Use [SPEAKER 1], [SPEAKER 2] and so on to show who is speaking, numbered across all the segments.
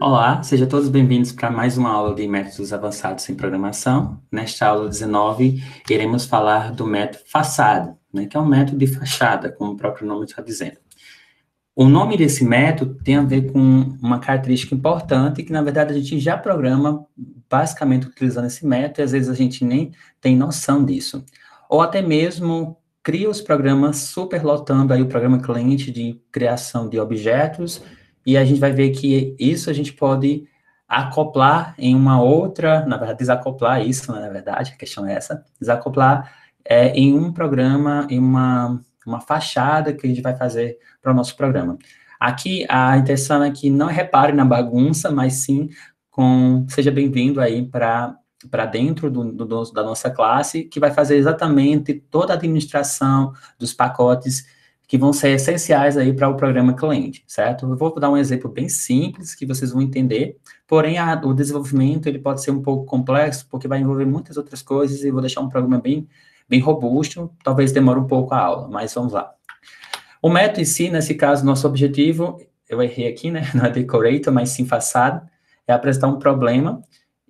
[SPEAKER 1] Olá, sejam todos bem-vindos para mais uma aula de métodos avançados em programação. Nesta aula 19, iremos falar do método façade, que é um método de fachada, como o próprio nome está dizendo. O nome desse método tem a ver com uma característica importante que, na verdade, a gente já programa basicamente utilizando esse método e às vezes a gente nem tem noção disso. Ou até mesmo cria os programas superlotando aí o programa cliente de criação de objetos e a gente vai ver que isso a gente pode acoplar em uma outra, na verdade, desacoplar isso, na verdade, a questão é essa, desacoplar em um programa, em uma fachada que a gente vai fazer para o nosso programa. Aqui, a intenção é que não repare na bagunça, mas sim seja bem-vindo aí para dentro da nossa classe, que vai fazer exatamente toda a administração dos pacotes que vão ser essenciais aí para o programa cliente, certo? Eu vou dar um exemplo bem simples que vocês vão entender, porém o desenvolvimento ele pode ser um pouco complexo, porque vai envolver muitas outras coisas e vou deixar um programa bem robusto, talvez demore um pouco a aula, mas vamos lá. O método em si, nesse caso, nosso objetivo, eu errei aqui, né, não é decorator, mas sim façade, é apresentar um problema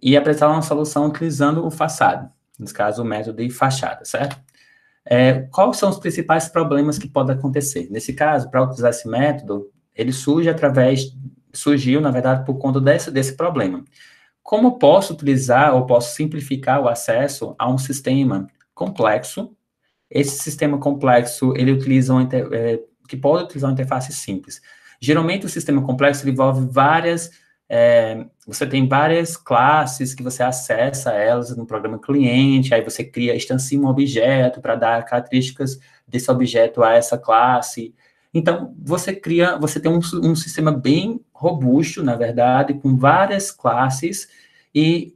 [SPEAKER 1] e apresentar uma solução utilizando o façade, nesse caso, o método de fachada, certo? Quais são os principais problemas que podem acontecer? Nesse caso, para utilizar esse método, ele surgiu, na verdade, por conta desse problema. Como posso utilizar ou posso simplificar o acesso a um sistema complexo? Esse sistema complexo, ele utiliza que pode utilizar uma interface simples. Geralmente, o sistema complexo envolve você tem várias classes que você acessa elas no programa cliente, aí você instancia um objeto para dar características desse objeto a essa classe. Então, você tem um sistema bem robusto, na verdade, com várias classes, e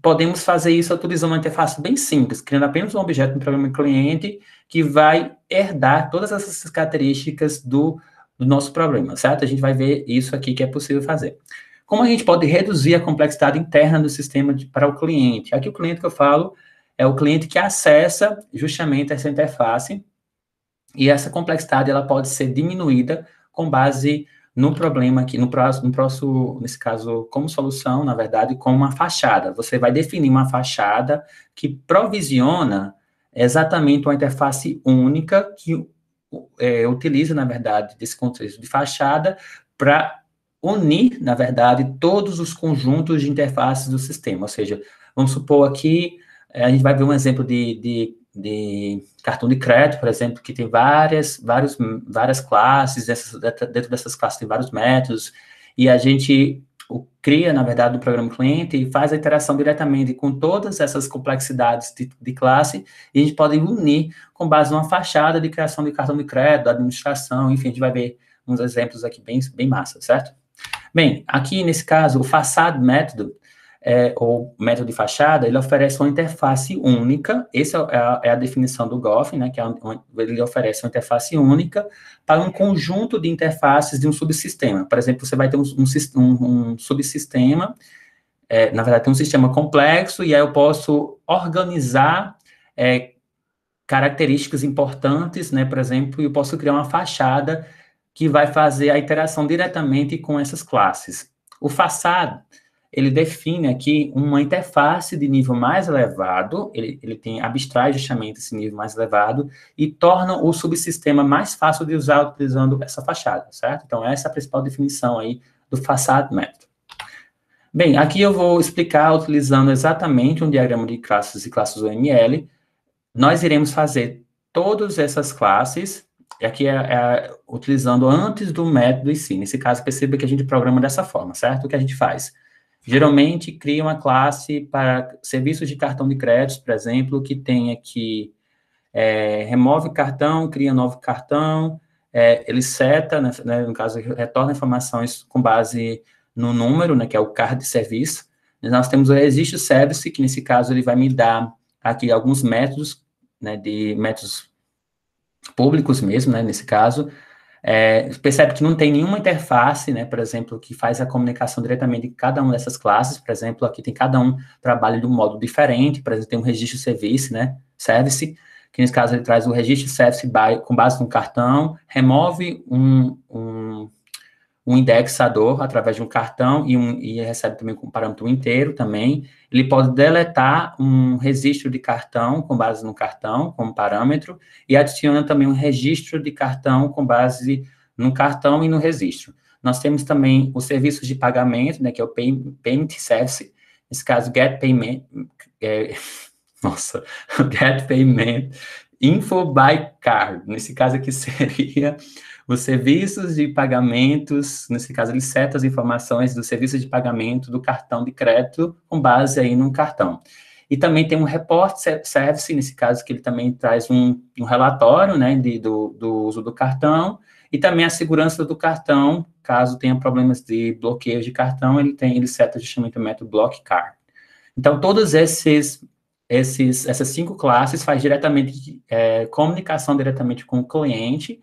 [SPEAKER 1] podemos fazer isso utilizando uma interface bem simples, criando apenas um objeto no programa cliente que vai herdar todas essas características do nosso programa, certo? A gente vai ver isso aqui que é possível fazer. Como a gente pode reduzir a complexidade interna do sistema para o cliente? Aqui o cliente que eu falo é o cliente que acessa justamente essa interface e essa complexidade ela pode ser diminuída com base no problema aqui, nesse caso, como solução, na verdade, com uma fachada. Você vai definir uma fachada que provisiona exatamente uma interface única que utiliza, na verdade, desse contexto de fachada para unir, na verdade, todos os conjuntos de interfaces do sistema. Ou seja, vamos supor aqui, a gente vai ver um exemplo de cartão de crédito, por exemplo, que tem várias classes, dentro dessas classes tem vários métodos, e a gente cria, na verdade, o programa cliente e faz a interação diretamente com todas essas complexidades de classe, e a gente pode unir com base numa fachada de criação de cartão de crédito, da administração, enfim, a gente vai ver uns exemplos aqui bem massa, certo? Bem, aqui nesse caso, o façade método, ou método de fachada, ele oferece uma interface única, essa é a definição do Goffin, né, ele oferece uma interface única para um conjunto de interfaces de um subsistema. Por exemplo, você vai ter um subsistema, na verdade tem um sistema complexo, e aí eu posso organizar características importantes, né, por exemplo, eu posso criar uma fachada que vai fazer a interação diretamente com essas classes. O façade, ele define aqui uma interface de nível mais elevado, ele abstrai justamente esse nível mais elevado e torna o subsistema mais fácil de usar utilizando essa fachada, certo? Então, essa é a principal definição aí do façade método. Bem, aqui eu vou explicar utilizando exatamente um diagrama de classes e classes UML. Nós iremos fazer todas essas classes, e aqui utilizando antes do método em si. Nesse caso, perceba que a gente programa dessa forma, certo? O que a gente faz? Geralmente, cria uma classe para serviços de cartão de crédito, por exemplo, que tem aqui, remove cartão, cria novo cartão, ele seta, né, no caso, retorna informações com base no número, né, que é o card de serviço. Nós temos o registro service, que nesse caso ele vai me dar aqui alguns métodos, né, de métodos públicos mesmo, né, nesse caso. Percebe que não tem nenhuma interface, né, por exemplo, que faz a comunicação diretamente de cada uma dessas classes. Por exemplo, aqui tem cada um trabalha de um modo diferente. Por exemplo, tem um registro service, né, service, que nesse caso ele traz o registro service com base no cartão, remove um indexador através de um cartão e recebe também com um parâmetro inteiro também. Ele pode deletar um registro de cartão com base no cartão, como parâmetro, e adiciona também um registro de cartão com base no cartão e no registro. Nós temos também os serviços de pagamento, né, que é o Payment Service, nesse caso, Get Payment, Get Payment, Info by Card, nesse caso aqui seria os serviços de pagamentos, nesse caso ele seta as informações do serviço de pagamento do cartão de crédito com base aí no cartão. E também tem um Report Service, nesse caso que ele também traz um relatório, né, do uso do cartão, e também a segurança do cartão, caso tenha problemas de bloqueio de cartão, ele seta justamente o método Block Card. Então, todas essas 5 classes faz diretamente, comunicação diretamente com o cliente,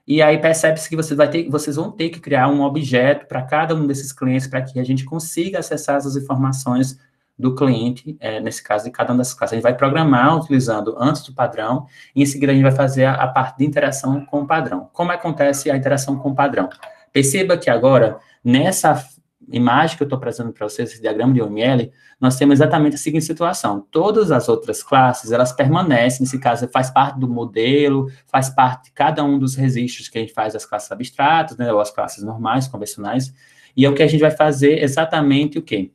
[SPEAKER 1] e aí percebe-se que vocês vão ter que criar um objeto para cada um desses clientes, para que a gente consiga acessar as informações do cliente, nesse caso, de cada uma dessas classes. A gente vai programar utilizando antes do padrão, e em seguida a gente vai fazer a parte de interação com o padrão. Como acontece a interação com o padrão? Perceba que agora, nessa imagem que eu estou apresentando para vocês, esse diagrama de OML, nós temos exatamente a seguinte situação. Todas as outras classes, elas permanecem, nesse caso, faz parte do modelo, faz parte de cada um dos registros que a gente faz das classes abstratas, né, ou as classes normais, convencionais, e é o que a gente vai fazer exatamente o quê?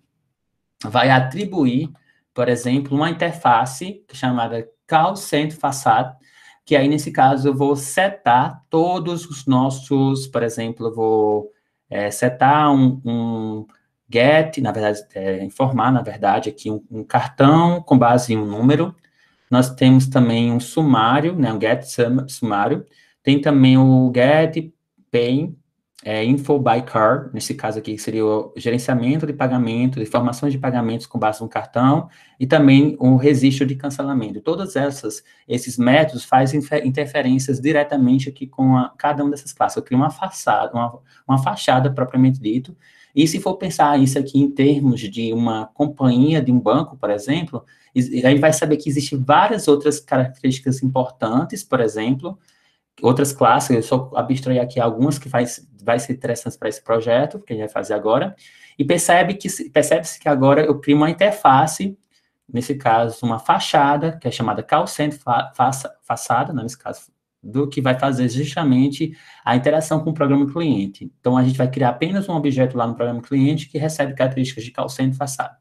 [SPEAKER 1] Vai atribuir, por exemplo, uma interface chamada CallSendFacade, que aí, nesse caso, eu vou setar todos os nossos, por exemplo, eu vou setar um get, na verdade, informar, na verdade, aqui um cartão com base em um número. Nós temos também um sumário, né, um get sumário. Tem também o get pay, info by card, nesse caso aqui seria o gerenciamento de pagamento, informações de pagamentos com base no cartão, e também o registro de cancelamento. Todos esses métodos fazem interferências diretamente aqui com cada uma dessas classes. Eu crio uma fachada propriamente dito, e se for pensar isso aqui em termos de uma companhia, de um banco, por exemplo, aí vai saber que existem várias outras características importantes, por exemplo, outras classes, eu só abstraí aqui algumas que vai ser interessantes para esse projeto, que a gente vai fazer agora, e percebe-se que agora eu crio uma interface, nesse caso, uma fachada, que é chamada CallSendFacade, né, nesse caso, do que vai fazer justamente a interação com o programa cliente. Então, a gente vai criar apenas um objeto lá no programa cliente que recebe características de CallSendFacade.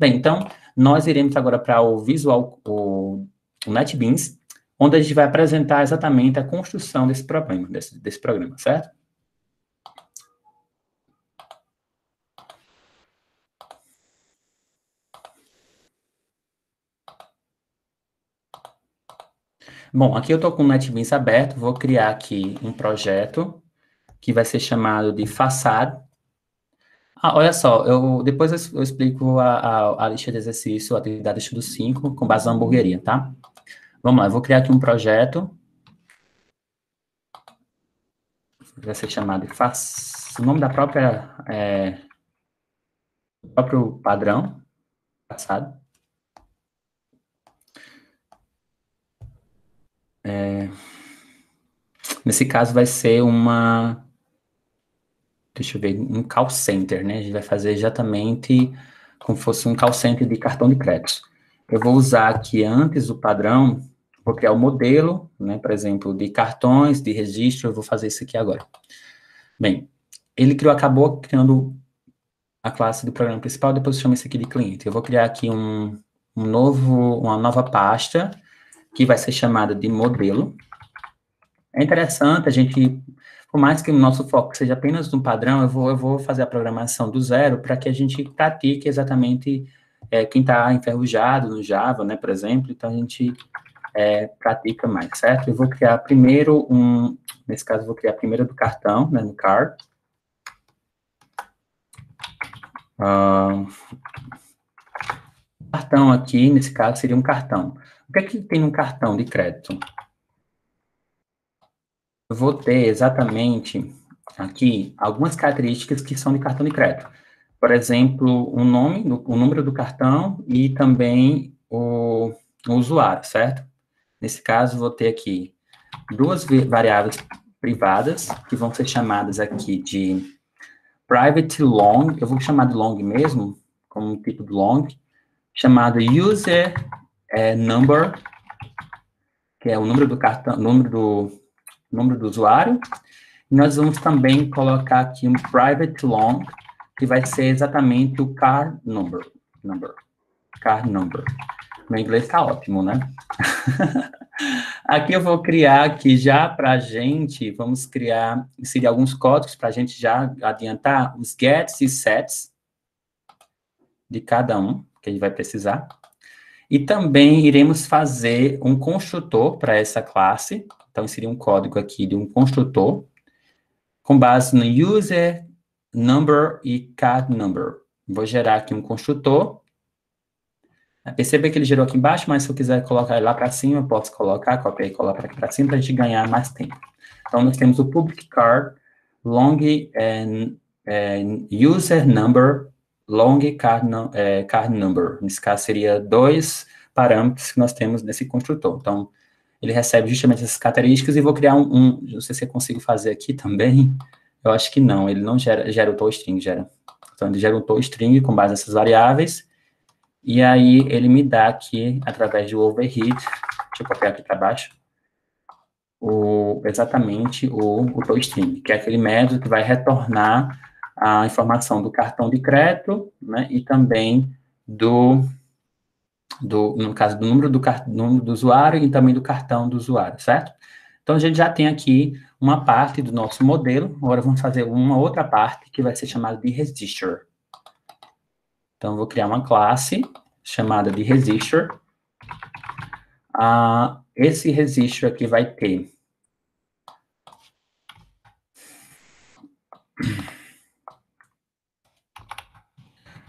[SPEAKER 1] Bem, então, nós iremos agora para o Visual, o NetBeans, onde a gente vai apresentar exatamente a construção desse programa, desse programa, certo? Bom, aqui eu estou com o NetBeans aberto, vou criar aqui um projeto que vai ser chamado de Facade. Olha só, depois eu explico a lista de exercício, a atividade estudo 5, com base na hamburgueria, tá? Vamos lá, eu vou criar aqui um projeto, vai ser chamado de o nome da próprio padrão, Facade. Nesse caso vai ser deixa eu ver, um call center, né? A gente vai fazer exatamente como se fosse um call center de cartão de crédito. Eu vou usar aqui antes do padrão, vou criar o modelo, né? Por exemplo, de cartões, de registro, eu vou fazer isso aqui agora. Bem, ele acabou criando a classe do programa principal, depois eu chamo isso aqui de cliente. Eu vou criar aqui uma nova pasta, que vai ser chamada de modelo. É interessante a gente, por mais que o nosso foco seja apenas no padrão, eu vou fazer a programação do zero para que a gente pratique exatamente quem está enferrujado no Java, né, por exemplo, então a gente pratica mais, certo? Eu vou criar primeiro nesse caso, eu vou criar primeiro do cartão, né, no card. Cartão aqui, nesse caso, seria um cartão. O que é que tem num cartão de crédito? Eu vou ter exatamente aqui algumas características que são de cartão de crédito. Por exemplo, o número do cartão e também o usuário, certo? Nesse caso, vou ter aqui duas variáveis privadas, que vão ser chamadas aqui de private long, eu vou chamar de long mesmo, como um tipo de long, chamado user number, que é o número do cartão, número do usuário. E nós vamos também colocar aqui um private long, que vai ser exatamente o car number. Car number. Meu inglês está ótimo, né? Aqui eu vou criar aqui já para a gente, vamos inserir alguns códigos para a gente já adiantar os gets e sets de cada um, que a gente vai precisar. E também iremos fazer um construtor para essa classe. Então, inserir um código aqui de um construtor com base no user number e car number. Vou gerar aqui um construtor. Perceba que ele gerou aqui embaixo, mas se eu quiser colocar ele lá para cima, eu posso colocar, copiar e colocar aqui para cima para a gente ganhar mais tempo. Então, nós temos o public card, long user number, long card number. Nesse caso, seria 2 parâmetros que nós temos nesse construtor. Então, ele recebe justamente essas características e vou criar não sei se eu consigo fazer aqui também. Eu acho que não, ele não gera o toString, gera. Então, ele gera um toString com base nessas variáveis. E aí, ele me dá aqui, através do overhead, deixa eu copiar aqui para baixo, exatamente o toString, que é aquele método que vai retornar a informação do cartão de crédito, né, e também no caso, do número do usuário e também do cartão do usuário, certo? Então, a gente já tem aqui uma parte do nosso modelo, agora vamos fazer uma outra parte que vai ser chamada de register. Então, eu vou criar uma classe chamada de register. Esse register aqui vai ter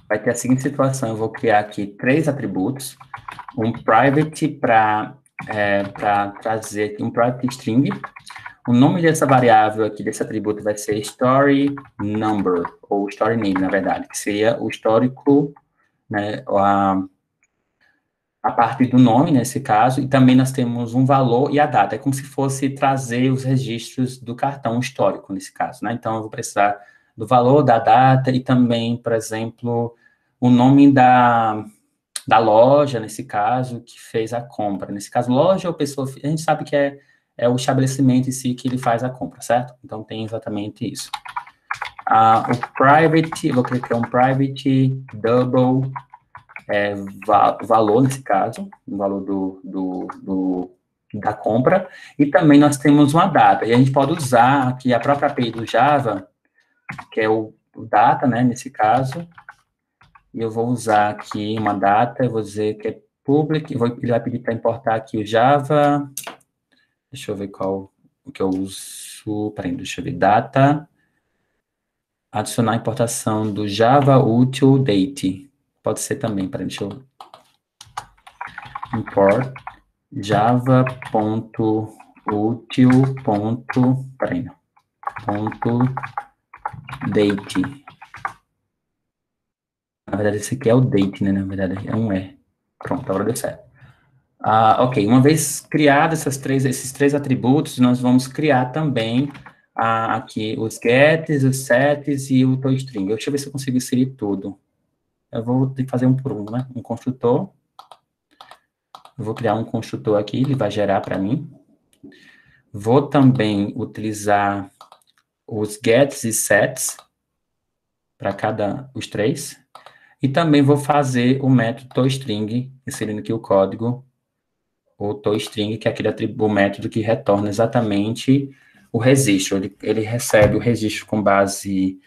[SPEAKER 1] a seguinte situação, eu vou criar aqui 3 atributos, um private para trazer aqui um private string. O nome dessa variável aqui, desse atributo, vai ser story number, ou story name, na verdade, que seria o histórico, né, a parte do nome, nesse caso, e também nós temos um valor e a data. É como se fosse trazer os registros do cartão histórico, nesse caso, né? Então, eu vou precisar do valor, da data e também, por exemplo, o nome da loja, nesse caso, que fez a compra. Nesse caso, loja ou pessoa, a gente sabe que é o estabelecimento em si que ele faz a compra, certo? Então, tem exatamente isso. O private, eu vou criar um private double valor, nesse caso, o valor da compra, e também nós temos uma data, e a gente pode usar aqui a própria API do Java, que é o data, né, nesse caso, e eu vou usar aqui uma data, eu vou dizer que é public, ele vai pedir para importar aqui o Java, deixa eu ver qual o que eu uso, peraí, deixa eu ver, data, adicionar a importação do Java util date, pode ser também, peraí, deixa eu import java.util.date. Na verdade, esse aqui é o date, né? Na verdade, é um E. Pronto, agora deu certo. Ok, uma vez criados esses três atributos, nós vamos criar também aqui os gets, os sets e o toString. Deixa eu ver se eu consigo inserir tudo. Eu vou ter que fazer um por um, né? Um construtor. Eu vou criar um construtor aqui, ele vai gerar para mim. Vou também utilizar os gets e sets para os 3. E também vou fazer o método toString, inserindo aqui o código, o toString, que é o método que retorna exatamente o registro. Ele recebe o registro com base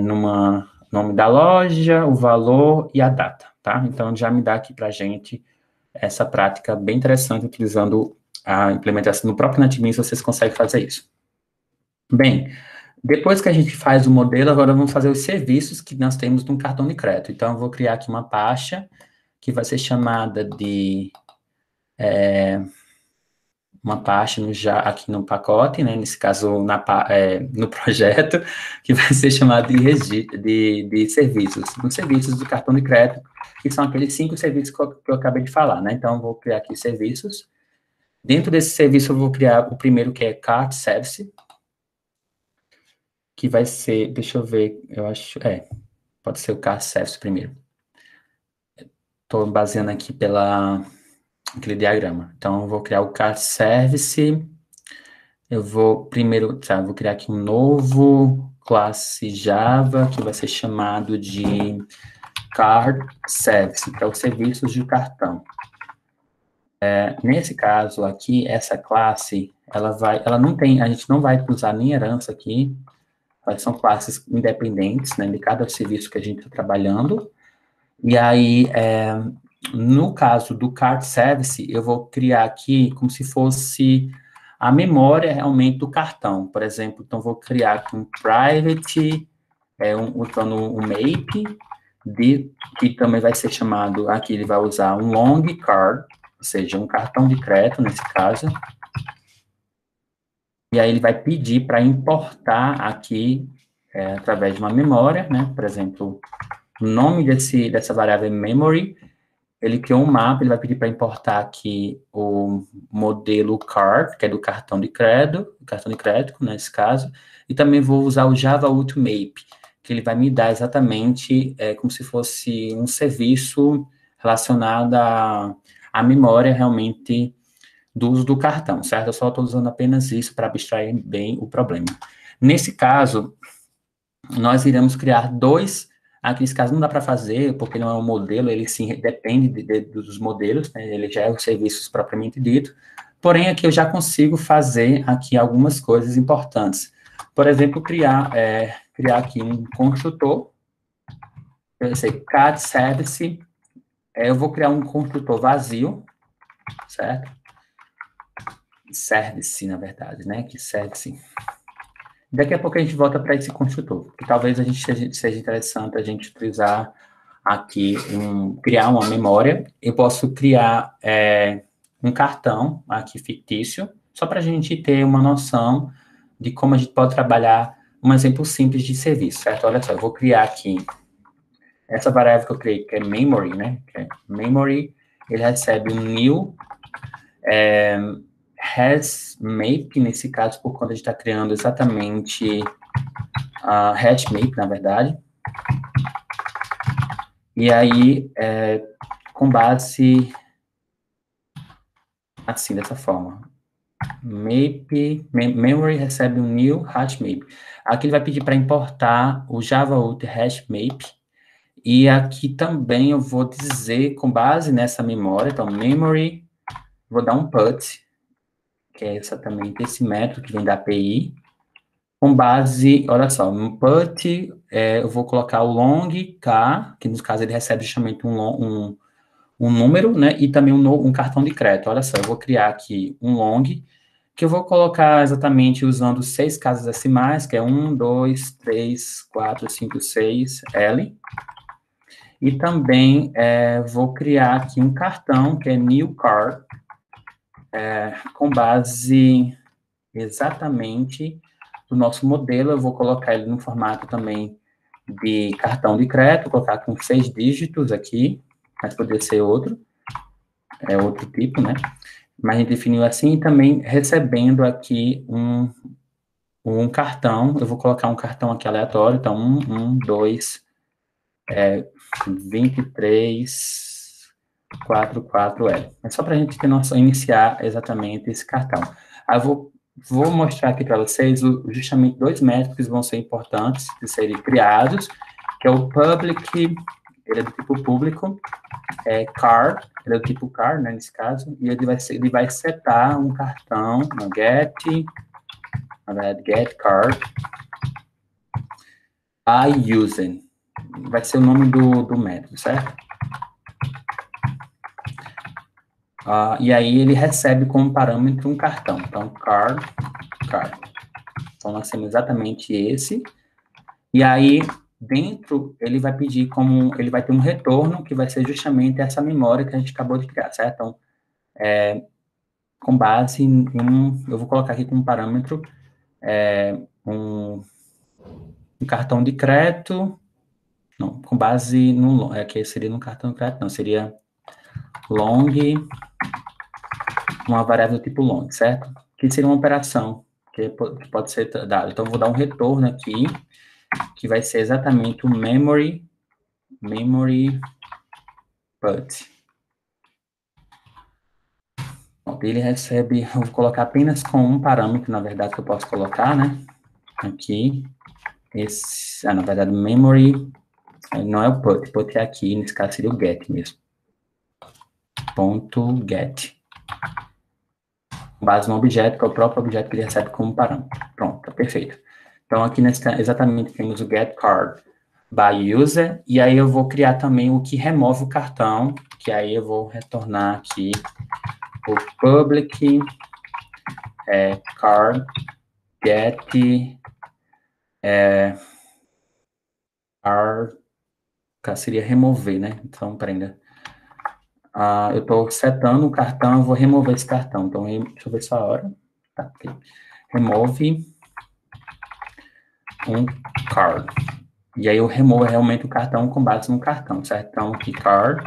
[SPEAKER 1] no nome da loja, o valor e a data, tá? Então, já me dá aqui para a gente essa prática bem interessante, utilizando a implementação no próprio NetBeans, vocês conseguem fazer isso. Bem, depois que a gente faz o modelo, agora vamos fazer os serviços que nós temos no cartão de crédito. Então, eu vou criar aqui uma pasta que vai ser chamada de uma pasta aqui no pacote, né? Nesse caso, no projeto, que vai ser chamada de serviços. Os serviços do cartão de crédito, que são aqueles 5 serviços que eu acabei de falar, né? Então, eu vou criar aqui serviços. Dentro desse serviço, eu vou criar o primeiro, que é Card Service. que vai ser, deixa eu ver, eu acho, pode ser o card service primeiro. Estou baseando aqui pela aquele diagrama. Então, eu vou criar o card service. Eu vou primeiro, vou criar aqui um novo classe Java, que vai ser chamado de card service, para os serviços de cartão. Nesse caso aqui, essa classe, ela não tem, a gente não vai usar nem herança aqui, elas são classes independentes, né, de cada serviço que a gente está trabalhando. E aí, no caso do card service, eu vou criar aqui como se fosse a memória realmente do cartão. Por exemplo, então vou criar aqui um private, usando um MAPE, que também vai ser chamado, aqui ele vai usar um long card, ou seja, um cartão de crédito, nesse caso. E aí ele vai pedir para importar aqui, através de uma memória, né? Por exemplo, o nome dessa variável é memory. Ele criou um mapa, ele vai pedir para importar aqui o modelo card, que é do cartão de crédito, nesse caso, e também vou usar o Java Ultimate, que ele vai me dar exatamente como se fosse um serviço relacionado à memória realmente do uso do cartão, certo? Eu só estou usando apenas isso para abstrair bem o problema. Nesse caso, nós iremos criar dois. Aqui nesse caso não dá para fazer, porque não é um modelo, ele sim depende dos modelos, né? Ele já é os serviços propriamente dito. Porém, aqui eu já consigo fazer aqui algumas coisas importantes. Por exemplo, criar aqui um construtor, eu sei, card service, eu vou criar um construtor vazio, certo? Service, na verdade, né? Que service. Daqui a pouco a gente volta para esse construtor, que talvez a gente seja interessante a gente utilizar aqui, criar uma memória. Eu posso criar um cartão aqui fictício, só para a gente ter uma noção de como a gente pode trabalhar um exemplo simples de serviço, certo? Olha só, eu vou criar aqui essa variável que eu criei, que é memory, né? Que é memory, ele recebe um new hashMap, nesse caso, por conta de estar criando exatamente a hashMap, na verdade. E aí, com base assim, dessa forma. Memory recebe um new hashMap. Aqui ele vai pedir para importar o Java Util hashMap. E aqui também eu vou dizer, com base nessa memória, então, memory, vou dar um put, que é exatamente esse método que vem da API, com base, olha só, no put, eu vou colocar o long k, que no caso ele recebe justamente um número, né, e também um cartão de crédito. Olha só, eu vou criar aqui um long, que eu vou colocar exatamente usando 6 casas decimais, que é 1, 2, 3, 4, 5, 6, L. E também vou criar aqui um cartão, que é new card, com base exatamente do nosso modelo. Eu vou colocar ele no formato também de cartão de crédito, vou colocar com 6 dígitos aqui, mas poderia ser outro tipo, né? Mas a gente definiu assim, e também recebendo aqui um cartão, eu vou colocar um cartão aqui aleatório, então 2, 23, 44L. É só para a gente ter noção, iniciar exatamente esse cartão. Aí eu vou mostrar aqui para vocês justamente 2 métodos que vão ser importantes de serem criados, que é o public, ele é do tipo público, car, ele é do tipo car, né, nesse caso, e ele vai setar um cartão no get card by using, vai ser o nome do método, certo? E aí ele recebe como parâmetro um cartão, então card. Então nós temos exatamente esse, e aí dentro ele vai pedir ele vai ter um retorno que vai ser justamente essa memória que a gente acabou de criar, certo? Então, com base eu vou colocar aqui como parâmetro um cartão de crédito, não, com base que seria no cartão de crédito, não, seria long, uma variável do tipo long, certo? Que seria uma operação que pode ser dado. Então, eu vou dar um retorno aqui, que vai ser exatamente o memory put. Ele recebe, eu vou colocar apenas com um parâmetro, na verdade, que eu posso colocar, né? Aqui, na verdade, memory, não é o put é aqui, nesse caso seria o get mesmo. Ponto get. Com base no objeto, que é o próprio objeto que ele recebe como parâmetro. Pronto, tá perfeito. Então, aqui exatamente temos o get card by user, e aí eu vou criar também o que remove o cartão, que aí eu vou retornar aqui o public card get card, seria remover, né? Então, prenda. Eu estou setando o cartão, eu vou remover esse cartão. Então, deixa eu ver só a hora. Tá, okay. Remove um card. E aí eu removo realmente o cartão com base no cartão, certo? Então, aqui, card.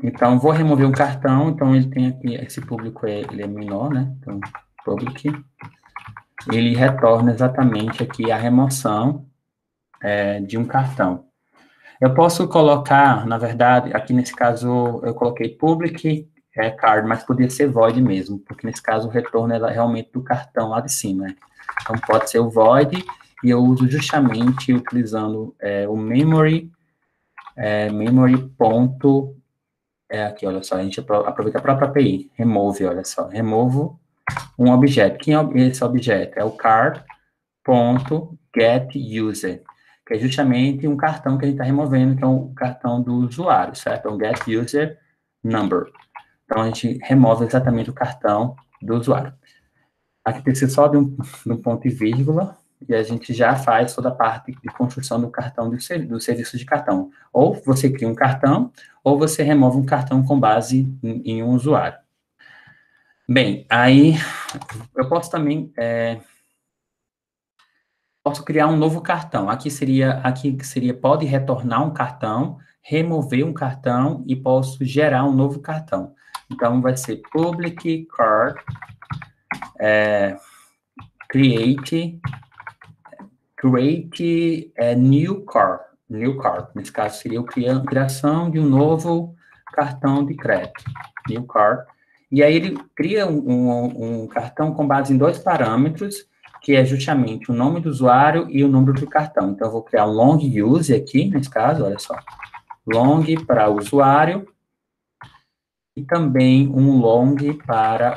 [SPEAKER 1] Então, vou remover um cartão. Então, ele tem aqui, esse público ele é menor, né? Então, public. Ele retorna exatamente aqui a remoção de um cartão. Eu posso colocar, na verdade, aqui nesse caso, eu coloquei public card, mas podia ser void mesmo, porque nesse caso o retorno é realmente do cartão lá de cima, né? Então, pode ser o void, e eu uso justamente utilizando o memory ponto, aqui, olha só, a gente aproveita a própria API, remove, olha só, removo um objeto. Quem é esse objeto? É o card.getUser, que é justamente um cartão que a gente está removendo, que é o cartão do usuário, certo? Então, getUserNumber. Então, a gente remove exatamente o cartão do usuário. Aqui precisa só de um ponto e vírgula, e a gente já faz toda a parte de construção do cartão, do serviço de cartão. Ou você cria um cartão, ou você remove um cartão com base em um usuário. Bem, aí eu posso também posso criar um novo cartão. Aqui seria pode retornar um cartão, remover um cartão e posso gerar um novo cartão. Então, vai ser public card create new card. Nesse caso, seria a criação de um novo cartão de crédito. New card. E aí ele cria um cartão com base em dois parâmetros, que é justamente o nome do usuário e o número do cartão. Então, eu vou criar um long use aqui, nesse caso, olha só. Long para o usuário e também um long para,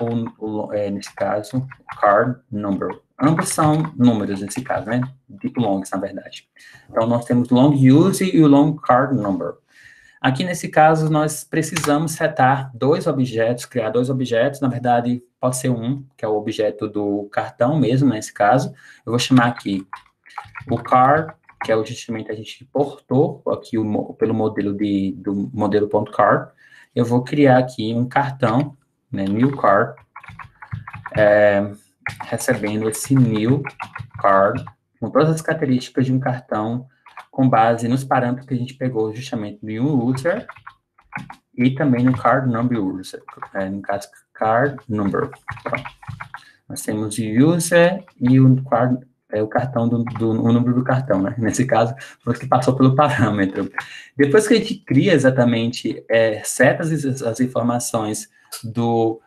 [SPEAKER 1] nesse caso, card number. Ambos são números, nesse caso, né? Tipo longs, na verdade. Então, nós temos long use e o long card number. Aqui, nesse caso, nós precisamos setar criar dois objetos, na verdade, pode ser um, que é o objeto do cartão mesmo, nesse caso. Eu vou chamar aqui o card, que é justamente a gente portou aqui pelo modelo do modelo.card. Eu vou criar aqui um cartão, né, new card, recebendo esse new card, com todas as características de um cartão, com base nos parâmetros que a gente pegou justamente no user e também no card number user, no caso, card number. Pronto. Nós temos o user e o card, o cartão o número do cartão, né? Nesse caso, foi o que passou pelo parâmetro. Depois que a gente cria exatamente, seta as informações do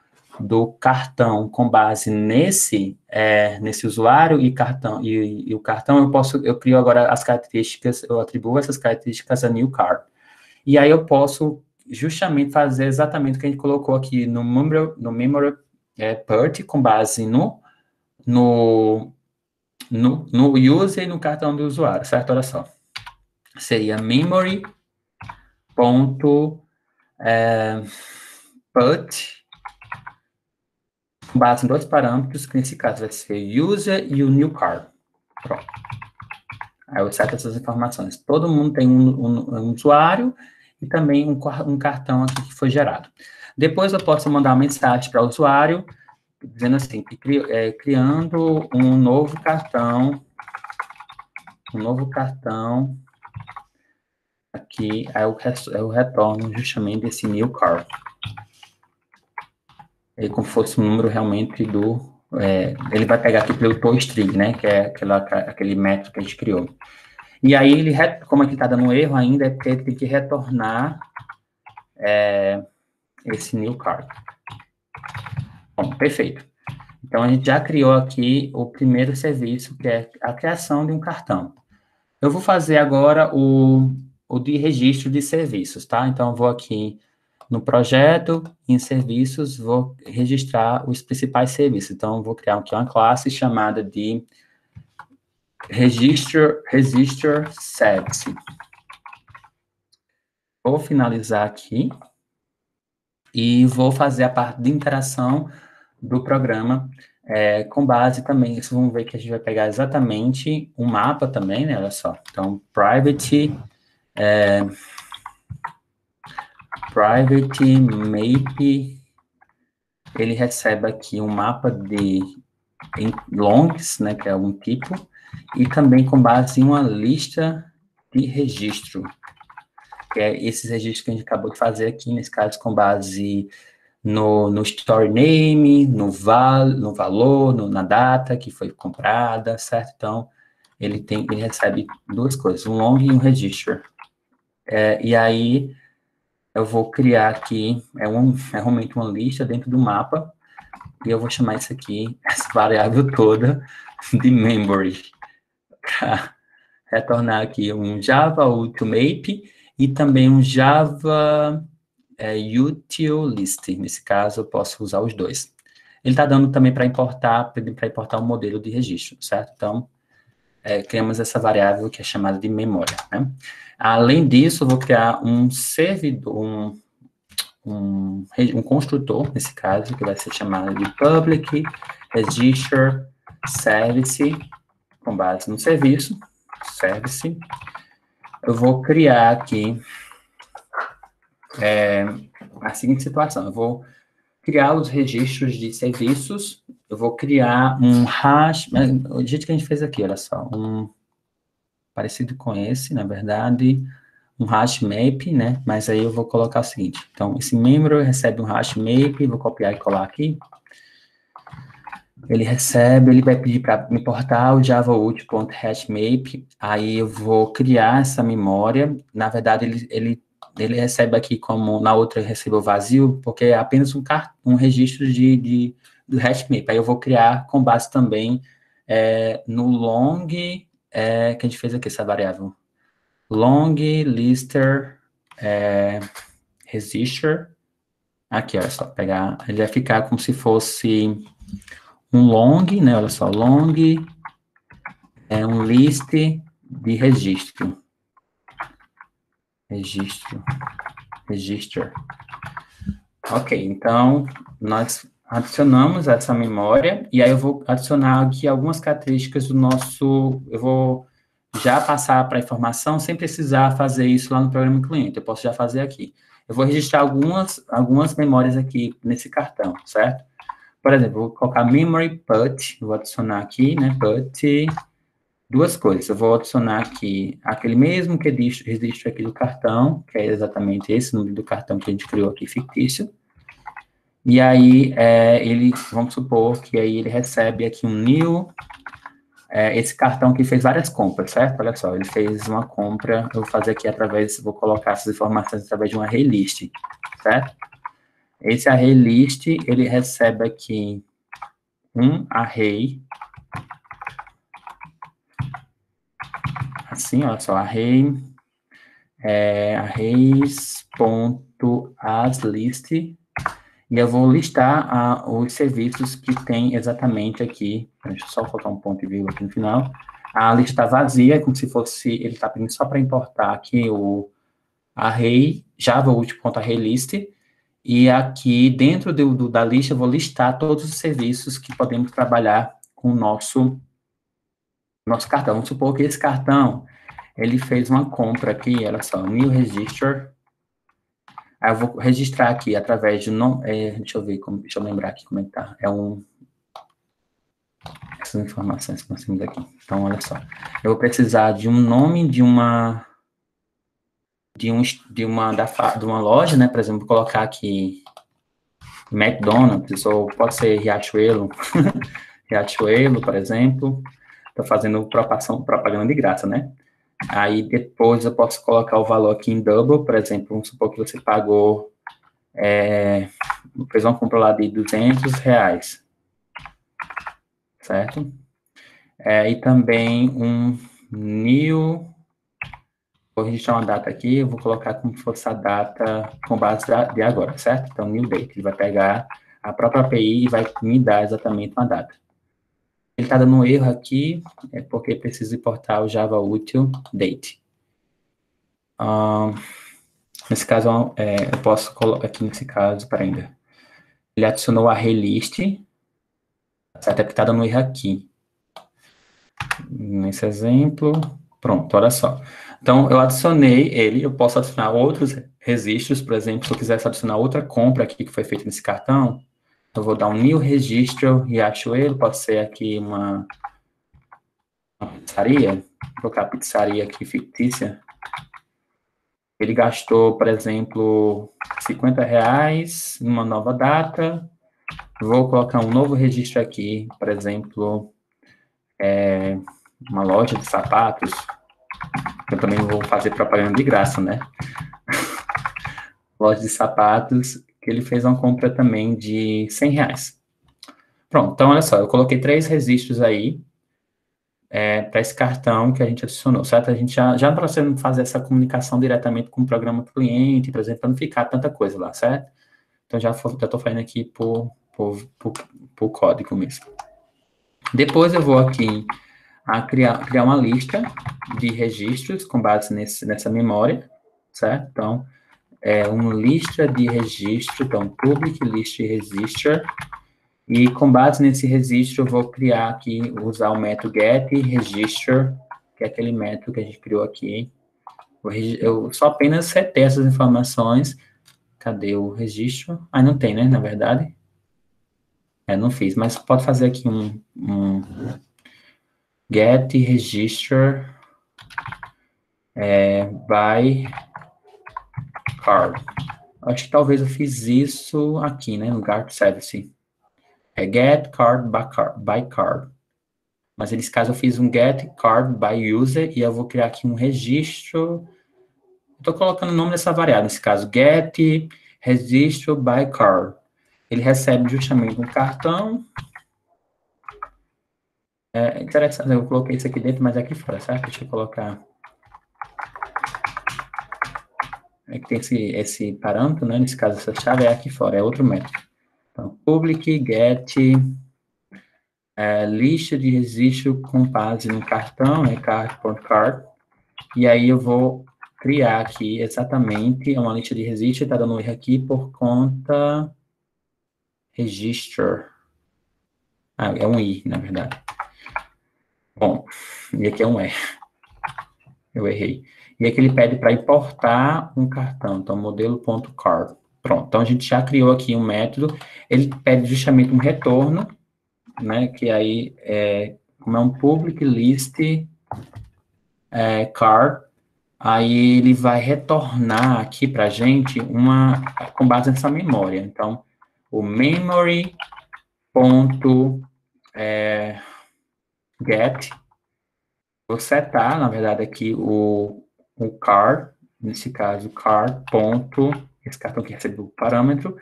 [SPEAKER 1] cartão com base nesse usuário e cartão, e o cartão, eu crio agora as características, eu atribuo essas características a new card. E aí eu posso justamente fazer exatamente o que a gente colocou aqui no memory put, com base no user e no cartão do usuário, certo? Olha só. Seria memory ponto put, com base em dois parâmetros, que nesse caso vai ser user e o new card. Pronto. Aí eu seto essas informações. Todo mundo tem um usuário e também um cartão aqui que foi gerado. Depois eu posso mandar uma mensagem para o usuário, dizendo assim, criando um novo cartão aqui, aí eu retorno justamente esse new card. como se fosse um número realmente ele vai pegar aqui pelo toString, né, que é aquele método que a gente criou. E aí, como aqui está dando erro ainda, é porque ele tem que retornar esse new card. Bom, perfeito. Então, a gente já criou aqui o primeiro serviço, que é a criação de um cartão. Eu vou fazer agora o de registro de serviços, tá? Então, eu vou aqui no projeto, em serviços, vou registrar os principais serviços. Então, eu vou criar aqui uma classe chamada de Register Service. Vou finalizar aqui e vou fazer a parte de interação do programa com base também, vocês vão ver que a gente vai pegar exatamente um mapa também, né, olha só. Então, private map, ele recebe aqui um mapa em longs, né, que é um tipo, e também com base em uma lista de registro, que é esses registros que a gente acabou de fazer aqui, nesse caso com base no story name, no valor, na data que foi comprada, certo? Então, ele recebe duas coisas, um long e um register. E aí, eu vou criar aqui, realmente uma lista dentro do mapa, e eu vou chamar isso aqui, essa variável toda, de memory, para retornar aqui um Java util e também um Java util-list. Nesse caso, eu posso usar os dois. Ele está dando também para importar um modelo de registro, certo? Então, criamos essa variável que é chamada de memória, né? Além disso, eu vou criar um servidor, um construtor, nesse caso, que vai ser chamado de public register service, com base no serviço, service. Eu vou criar aqui a seguinte situação, eu vou criar os registros de serviços, eu vou criar um hash, o jeito que a gente fez aqui, olha só, parecido com esse, na verdade, um hash map, né, mas aí eu vou colocar o seguinte, então, esse membro recebe um hash map, vou copiar e colar aqui, ele vai pedir para importar o java-util.hashmap, aí eu vou criar essa memória, na verdade, ele recebe aqui como na outra recebeu vazio, porque é apenas um registro do hashmap. Aí eu vou criar com base também no long, que a gente fez aqui, essa variável. Long lister register. Aqui, olha só, pegar, ele vai ficar como se fosse um long, né, olha só, long um list de registro. Register. Ok, então, nós adicionamos essa memória, e aí eu vou adicionar aqui algumas características do nosso, eu vou já passar para a informação, sem precisar fazer isso lá no programa cliente, eu posso já fazer aqui. Eu vou registrar algumas memórias aqui nesse cartão, certo? Por exemplo, vou colocar memory put, vou adicionar aqui, né, put, duas coisas, eu vou adicionar aqui aquele mesmo registro aqui do cartão, que é exatamente esse número do cartão que a gente criou aqui, fictício, e aí vamos supor que aí ele recebe aqui um new, esse cartão que fez várias compras, certo? Olha só, ele fez uma compra, eu vou fazer aqui vou colocar essas informações através de um array list, certo? Esse array list, ele recebe aqui um array, assim, olha só, arrays.aslist, e eu vou listar os serviços que tem exatamente aqui, deixa eu só colocar um ponto e vírgula aqui no final, a lista está vazia, como se fosse, ele está pedindo só para importar aqui o array, java-util.arraylist, e aqui dentro da lista eu vou listar todos os serviços que podemos trabalhar com o nosso cartão. Vamos supor que esse cartão, ele fez uma compra aqui, olha só, new register. Aí eu vou registrar aqui através de nome, deixa eu lembrar aqui como é que tá. Essas informações que nós temos aqui. Então, olha só. Eu vou precisar de um nome de uma loja, né? Por exemplo, vou colocar aqui McDonald's, ou pode ser Riachuelo, Riachuelo, por exemplo. Estou fazendo propaganda de graça, né? Aí depois eu posso colocar o valor aqui em double, por exemplo, vamos supor que você pagou, fez uma compra lá de R$ 200, certo? E também um new, vou registrar uma data aqui, eu vou colocar como se fosse a data com base de agora, certo? Então, new date, ele vai pegar a própria API e vai me dar exatamente uma data. Ele está dando um erro aqui, é porque precisa importar o Java Util Date. Nesse caso, eu posso colocar aqui nesse caso, para ainda. Ele adicionou a relist, certo? É que está dando um erro aqui. Nesse exemplo, pronto, olha só. Então, eu adicionei ele, eu posso adicionar outros registros, por exemplo, se eu quisesse adicionar outra compra aqui que foi feita nesse cartão, eu vou dar um new registro Riachuelo, pode ser aqui uma pizzaria, vou colocar pizzaria aqui fictícia. Ele gastou, por exemplo, R$ 50 numa nova data. Vou colocar um novo registro aqui, por exemplo, uma loja de sapatos. Eu também não vou fazer propaganda de graça, né? Loja de sapatos, que ele fez uma compra também de R$ 100. Pronto, então olha só, eu coloquei 3 registros aí para esse cartão que a gente adicionou, certo? A gente já para você não fazer essa comunicação diretamente com o programa do cliente, por exemplo, para não ficar tanta coisa lá, certo? Então já estou fazendo aqui por código mesmo. Depois eu vou aqui criar uma lista de registros com base nessa memória, certo? Então, uma lista de registro, então, public list register, e com base nesse registro eu vou criar aqui, usar o método getRegister, que é aquele método que a gente criou aqui. Eu só apenas setei essas informações. Cadê o registro? Não tem, né, na verdade. Não fiz, mas pode fazer aqui um getRegister by card. Acho que talvez eu fiz isso aqui, né, no Guard Service. Get card by card. Mas nesse caso eu fiz um get card by user e eu vou criar aqui um registro. Estou colocando o nome dessa variável, nesse caso, get registro by card. Ele recebe justamente um cartão. Interessante, eu coloquei isso aqui dentro, mas aqui fora, certo? Deixa eu colocar. Que tem esse parâmetro, né? Nesse caso, essa chave é aqui fora, é outro método. Então, public get lista de registro com base no cartão, card.card. E aí eu vou criar aqui exatamente uma lista de registro, está dando um erro aqui por conta register. É um I, na verdade. Bom, e aqui é um R. Eu errei. E aqui ele pede para importar um cartão, então modelo.card. Pronto, então a gente já criou aqui um método, ele pede justamente um retorno, né, que aí como é um public list card, aí ele vai retornar aqui para a gente com base nessa memória. Então, o memory.get, vou setar, na verdade, aqui o card, nesse caso, card. Esse cartão que recebeu o parâmetro,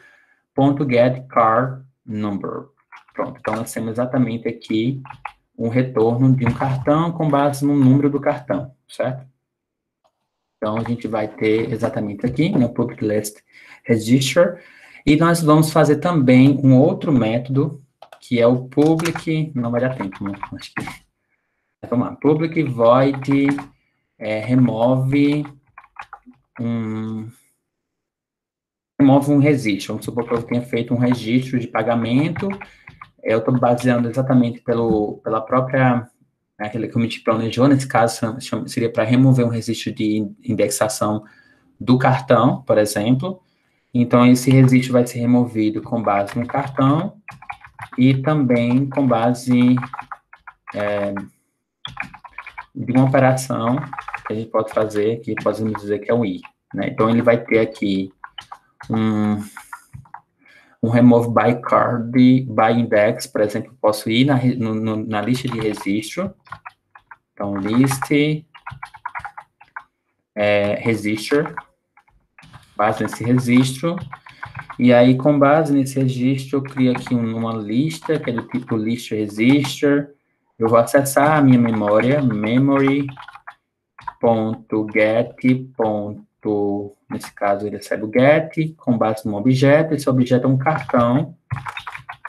[SPEAKER 1] .get card number. Pronto, então nós temos exatamente aqui um retorno de um cartão com base no número do cartão, certo? Então, a gente vai ter exatamente aqui, no public list register, e nós vamos fazer também um outro método, que é o public, não vai dar tempo, né? Acho que, vamos lá, public void remove um registro. Vamos supor que eu tenha feito um registro de pagamento, eu estou baseando exatamente pela própria, aquele que a gente planejou, nesse caso seria para remover um registro de indexação do cartão, por exemplo. Então, esse registro vai ser removido com base no cartão e também com base de uma operação que a gente pode fazer, que podemos dizer que é um I, né? Então, ele vai ter aqui um remove by card, by index, por exemplo, posso ir na lista de registro. Então, list, register, base nesse registro. E aí, com base nesse registro, eu crio aqui uma lista, que é do tipo list register. Eu vou acessar a minha memória, memory.get. Nesse caso, ele recebe o get, com base num objeto. Esse objeto é um cartão,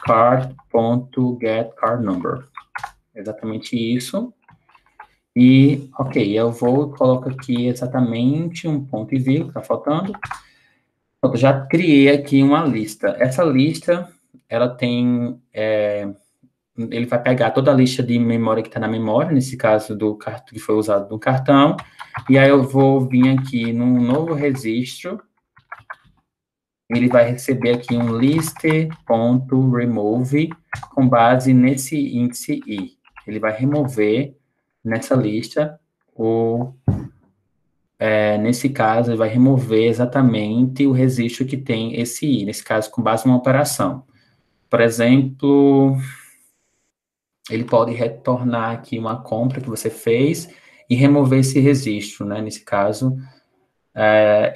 [SPEAKER 1] card.getCardNumber. Exatamente isso. E, ok, eu coloco aqui exatamente um ponto e vírgula, está faltando. Eu já criei aqui uma lista. Essa lista, ela tem, ele vai pegar toda a lista de memória que está na memória, nesse caso do cartão que foi usado no cartão, e aí eu vou vir aqui num novo registro, ele vai receber aqui um list.remove com base nesse índice i. Ele vai remover nessa lista nesse caso, ele vai remover exatamente o registro que tem esse i, nesse caso, com base numa operação. Por exemplo, ele pode retornar aqui uma compra que você fez e remover esse registro, né, nesse caso.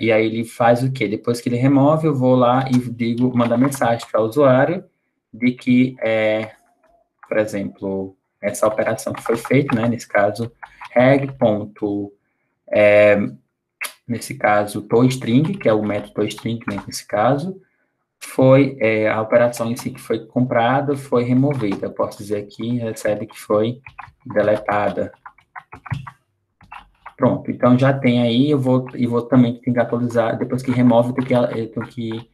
[SPEAKER 1] E aí ele faz o quê? Depois que ele remove, eu vou lá e digo, mandar mensagem para o usuário de que, por exemplo, essa operação que foi feita, né, nesse caso, nesse caso, toString, que é o método toString, né, nesse caso, foi a operação em si que foi comprada, foi removida. Eu posso dizer aqui, recebe que foi deletada. Pronto, então já tem aí, eu vou também ter que atualizar, depois que remove, eu tenho que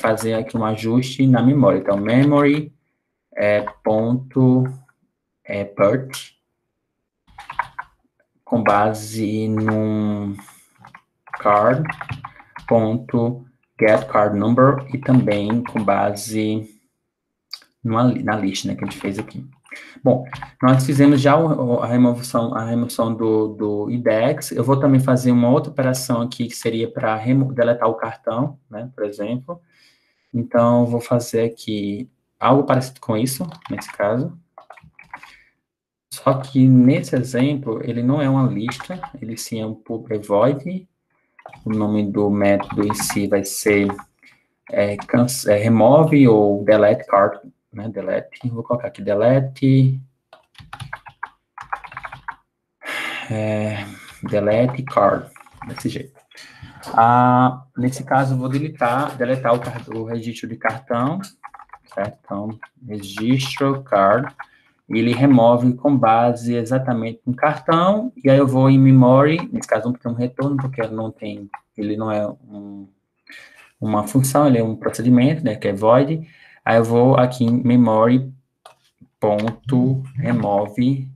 [SPEAKER 1] fazer aqui um ajuste na memória. Então, memory, pert, com base num card.getCardNumber e também com base na lista, né, que a gente fez aqui. Bom, nós fizemos já a remoção do index. Eu vou também fazer uma outra operação aqui, que seria para deletar o cartão, né, por exemplo. Então, vou fazer aqui algo parecido com isso, nesse caso. Só que, nesse exemplo, ele não é uma lista, ele sim é um void. O nome do método em si vai ser remove ou delete card, né, delete. Vou colocar aqui delete delete card, desse jeito. Nesse caso, eu vou deletar o registro de cartão, certo? Então, registro card, e ele remove com base exatamente no cartão, e aí eu vou em memory, nesse caso não tem um retorno, porque ele não é uma função, ele é um procedimento, né, que é void. Aí eu vou aqui em memory.remove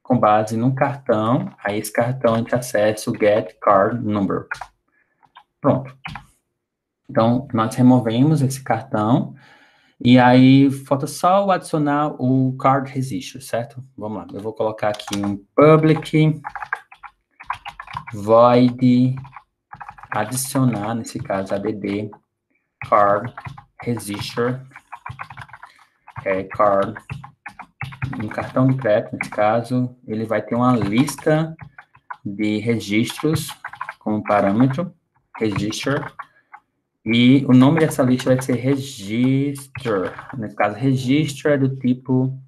[SPEAKER 1] com base no cartão, aí esse cartão a gente acessa o get card number. Pronto. Então, nós removemos esse cartão, e aí falta só adicionar o card registro, certo? Vamos lá, eu vou colocar aqui um public void adicionar, nesse caso, add card register, card, um cartão de crédito, nesse caso, ele vai ter uma lista de registros como parâmetro, register, e o nome dessa lista vai ser register. Nesse caso, register é do tipo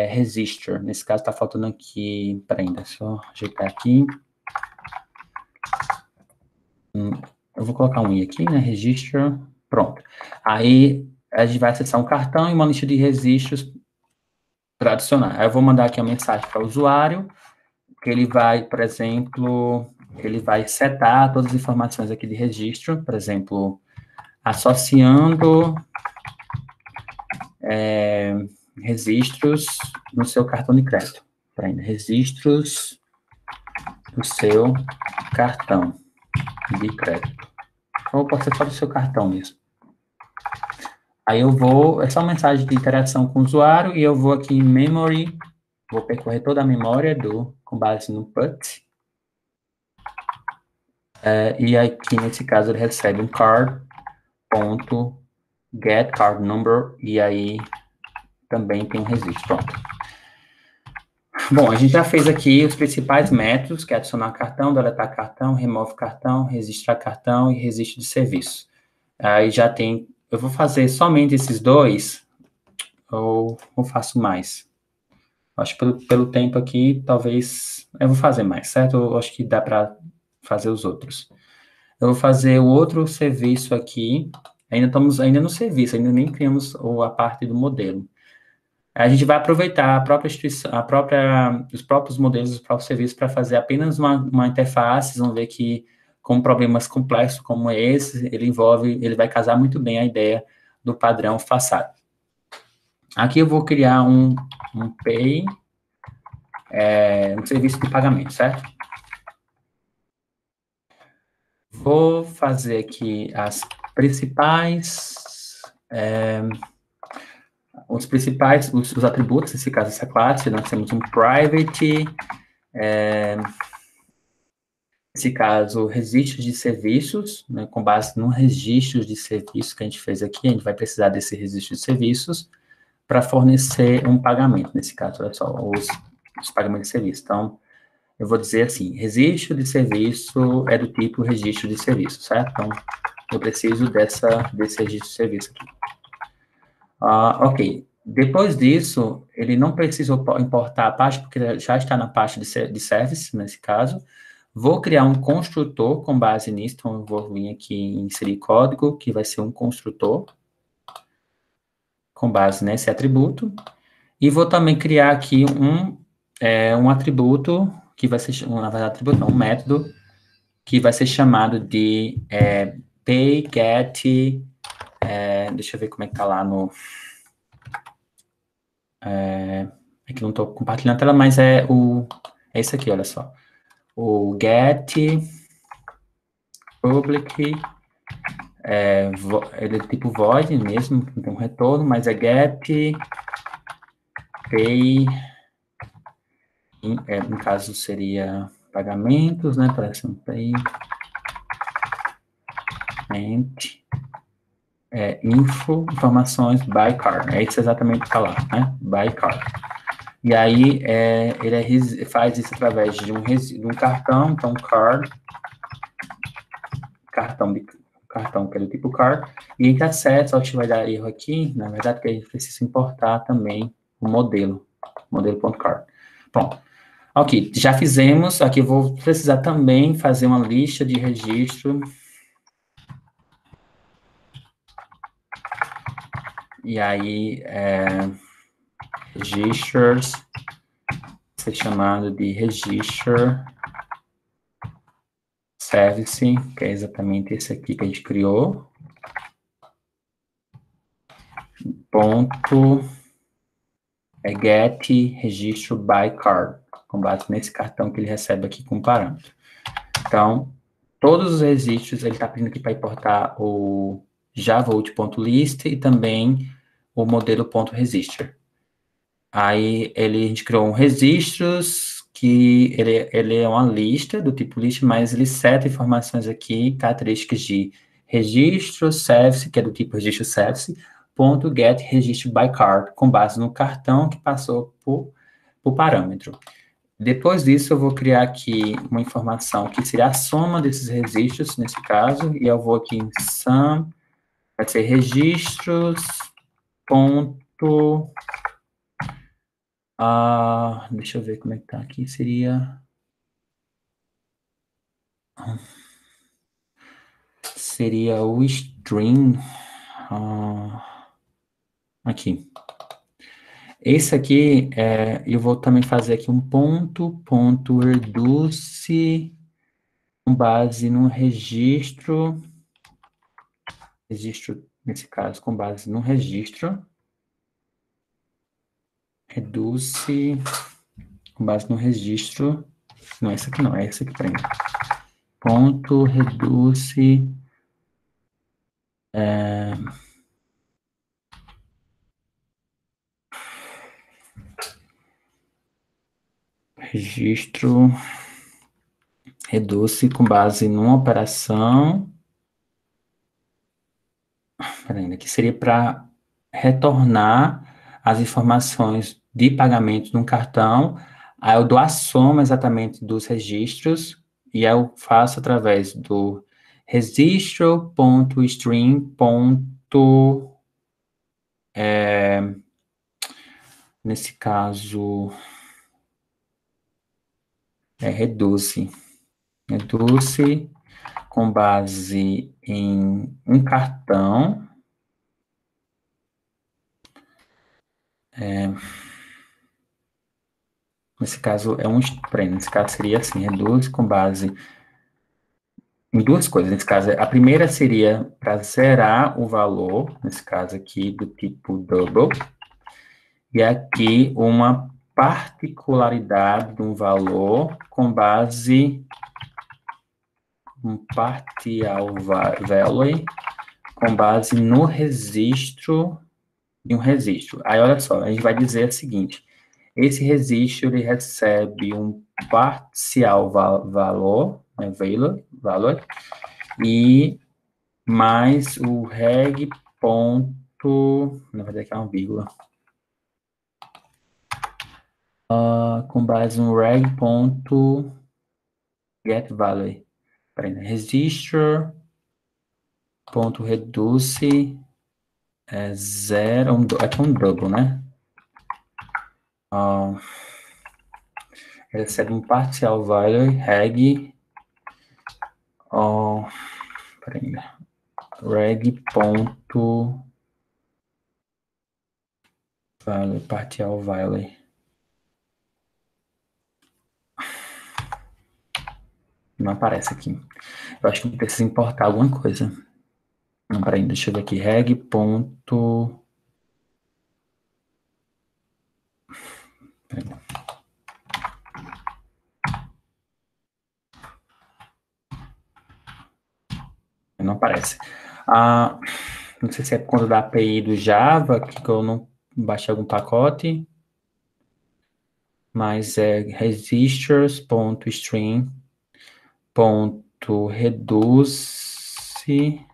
[SPEAKER 1] register. Nesse caso, está faltando aqui, peraí, deixa eu só ajeitar aqui. Eu vou colocar um i aqui, né, register, pronto. Aí, a gente vai acessar um cartão e uma lista de registros para adicionar. Aí eu vou mandar aqui a mensagem para o usuário, que ele vai, por exemplo, ele vai setar todas as informações aqui de registro, por exemplo, associando registros no seu cartão de crédito. Registros do seu cartão de crédito. Ou pode ser só do seu cartão mesmo. Aí eu vou, é só uma mensagem de interação com o usuário, e eu vou aqui em memory, vou percorrer toda a memória com base no put. E aqui, nesse caso, ele recebe um card ponto get card number, e aí também tem um registro. Pronto. Bom, a gente já fez aqui os principais métodos, que é adicionar cartão, deletar cartão, remove cartão, registrar cartão e registro de serviço. Aí já tem, eu vou fazer somente esses dois, ou faço mais? Acho que pelo tempo aqui, talvez, eu vou fazer mais, certo? Eu acho que dá para fazer os outros. Eu vou fazer o outro serviço aqui, ainda estamos ainda no serviço, ainda nem criamos a parte do modelo. A gente vai aproveitar a própria instituição, os próprios modelos, os próprios serviços para fazer apenas uma interface. Vocês vão ver que com problemas complexos como esse, ele vai casar muito bem a ideia do padrão façade. Aqui eu vou criar um Pay, um serviço de pagamento, certo? Vou fazer aqui as principais, os atributos, nesse caso, essa classe. Nós temos um private, nesse caso, registro de serviços, né, com base no registro de serviços que a gente fez aqui. A gente vai precisar desse registro de serviços para fornecer um pagamento, nesse caso, olha só, os pagamentos de serviço. Então, eu vou dizer assim, registro de serviço é do tipo registro de serviço, certo? Então, eu preciso desse registro de serviço aqui. Ok. Depois disso, ele não precisa importar a parte, porque ele já está na parte de service, nesse caso. Vou criar um construtor com base nisso, então eu vou vir aqui e inserir código, que vai ser um construtor, com base nesse atributo. E vou também criar aqui um atributo, que vai ser, na verdade, atributo não, um método, que vai ser chamado de payGet, deixa eu ver como é que tá lá no... Aqui não estou compartilhando a tela, mas é esse aqui, olha só. O get public, ele é tipo void mesmo, não tem um retorno, mas é get pay, no caso seria pagamentos, né, parece um pay, info, informações, by card, é isso exatamente que está lá, né, by card. E aí, ele faz isso através de um cartão, então card, cartão que é do tipo card, e a gente acessa, acho que vai dar erro aqui, na verdade, que a gente precisa importar também o modelo.card. Pronto. Ok, já fizemos, aqui eu vou precisar também fazer uma lista de registro. E aí, registers, ser chamado de register service, que é exatamente esse aqui que a gente criou. Ponto get registro by card, com base nesse cartão que ele recebe aqui com parâmetro. Então, todos os registros, ele está pedindo aqui para importar o javault.list e também o modelo.register. Aí, a gente criou um registros, que ele é uma lista, do tipo list, mas ele seta informações aqui, características de registro service, que é do tipo registro service, ponto get registro by card, com base no cartão que passou por parâmetro. Depois disso, eu vou criar aqui uma informação que seria a soma desses registros, nesse caso, e eu vou aqui em sum, vai ser registros, ponto, deixa eu ver como é que tá aqui, seria o string, aqui. Esse aqui, eu vou também fazer aqui um ponto reduce, com base no registro, nesse caso, com base no registro, reduce, com base no registro, não é esse aqui não, é esse aqui para mim. Ponto reduce, registro, reduce com base numa operação, que seria para retornar as informações de pagamento num cartão, aí eu dou a soma exatamente dos registros, e aí eu faço através do registro.stream. Nesse caso, reduce. Reduce com base em um cartão. Nesse caso, nesse caso seria assim, reduz com base em duas coisas. Nesse caso, a primeira seria para zerar o valor, nesse caso aqui, do tipo double, e aqui uma particularidade de um valor com base um partial value com base no registro de um registro. Aí, olha só, a gente vai dizer o seguinte, esse registro, ele recebe um parcial valor, né, valor, e mais o reg ponto, na verdade aqui é uma vírgula, com base no reg ponto get value, registro ponto reduce zero, aqui é um double, né? Recebe um partial value reg reg ponto value, partial value. Não aparece aqui. Eu acho que precisa importar alguma coisa. Não, peraí, deixa eu ver aqui. Reg ponto... Não aparece. Não sei se é por conta da API do Java, que eu não baixei algum pacote, mas é registers.string.reduce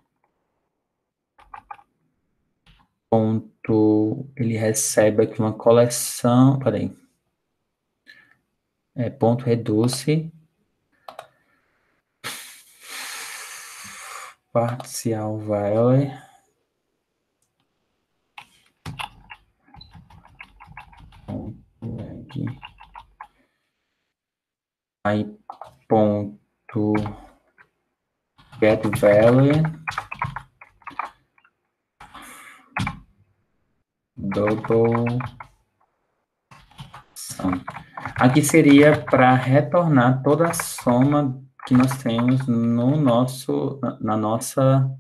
[SPEAKER 1] ele recebe aqui uma coleção, peraí, ponto reduce partial value aí ponto get value double sum. Aqui seria para retornar toda a soma que nós temos no nosso, na nossa...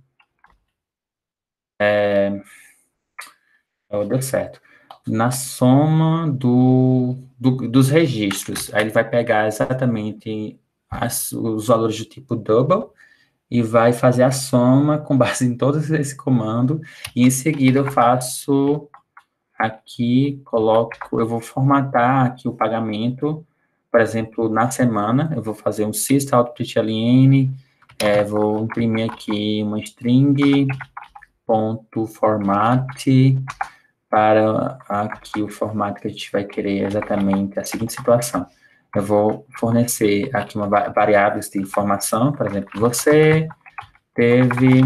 [SPEAKER 1] deu certo. Na soma dos registros. Aí ele vai pegar exatamente os valores do tipo double e vai fazer a soma com base em todo esse comando. E em seguida eu faço aqui, eu vou formatar aqui o pagamento. Por exemplo, na semana, eu vou fazer um syst.out.println, vou imprimir aqui uma string, ponto format, para aqui o formato que a gente vai querer exatamente a seguinte situação. Eu vou fornecer aqui uma variável de informação, por exemplo, você teve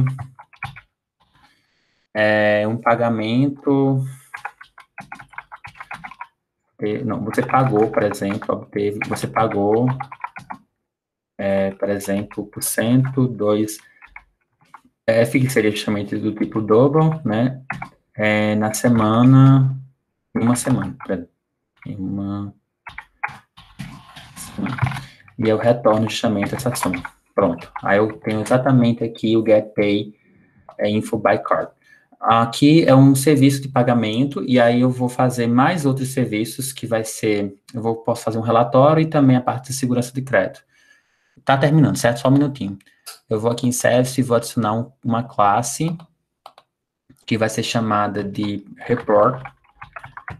[SPEAKER 1] um pagamento, não, você pagou, por exemplo, você pagou, por exemplo, por cento, 2, F que seria justamente do tipo double, né, na semana, uma semana, e eu retorno justamente essa soma. Pronto. Aí eu tenho exatamente aqui o getPay info by card. Aqui é um serviço de pagamento, e aí eu vou fazer mais outros serviços, que vai ser, posso fazer um relatório e também a parte de segurança de crédito. Tá terminando, certo? Só um minutinho. Eu vou aqui em Service e vou adicionar uma classe que vai ser chamada de Report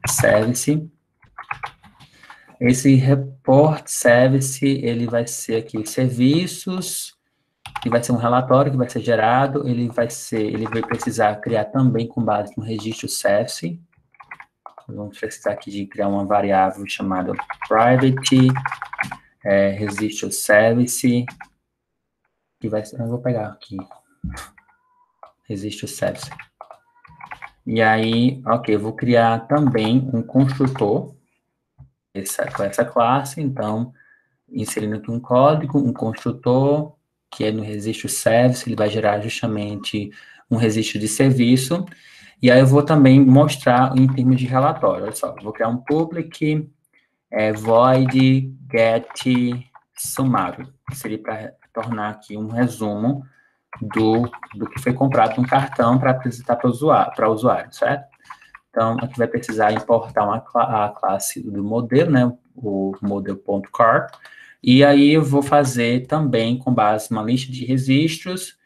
[SPEAKER 1] Service. Esse Report Service, ele vai ser aqui serviços que vai ser um relatório que vai ser gerado, ele vai precisar criar também com base no registro service. Vamos precisar aqui de criar uma variável chamada private registro service, que vai ser, eu vou pegar aqui, registro service. E aí, ok, eu vou criar também um construtor com essa classe, então, inserindo aqui um código, um construtor, que é no registro service, ele vai gerar justamente um registro de serviço, e aí eu vou também mostrar em termos de relatório, olha só, vou criar um public void get sumário, que seria para tornar aqui um resumo do que foi comprado no cartão para apresentar para o usuário, certo? Então, aqui vai precisar importar a classe do modelo, né, o model.car, e aí eu vou fazer também com base numa lista de registros,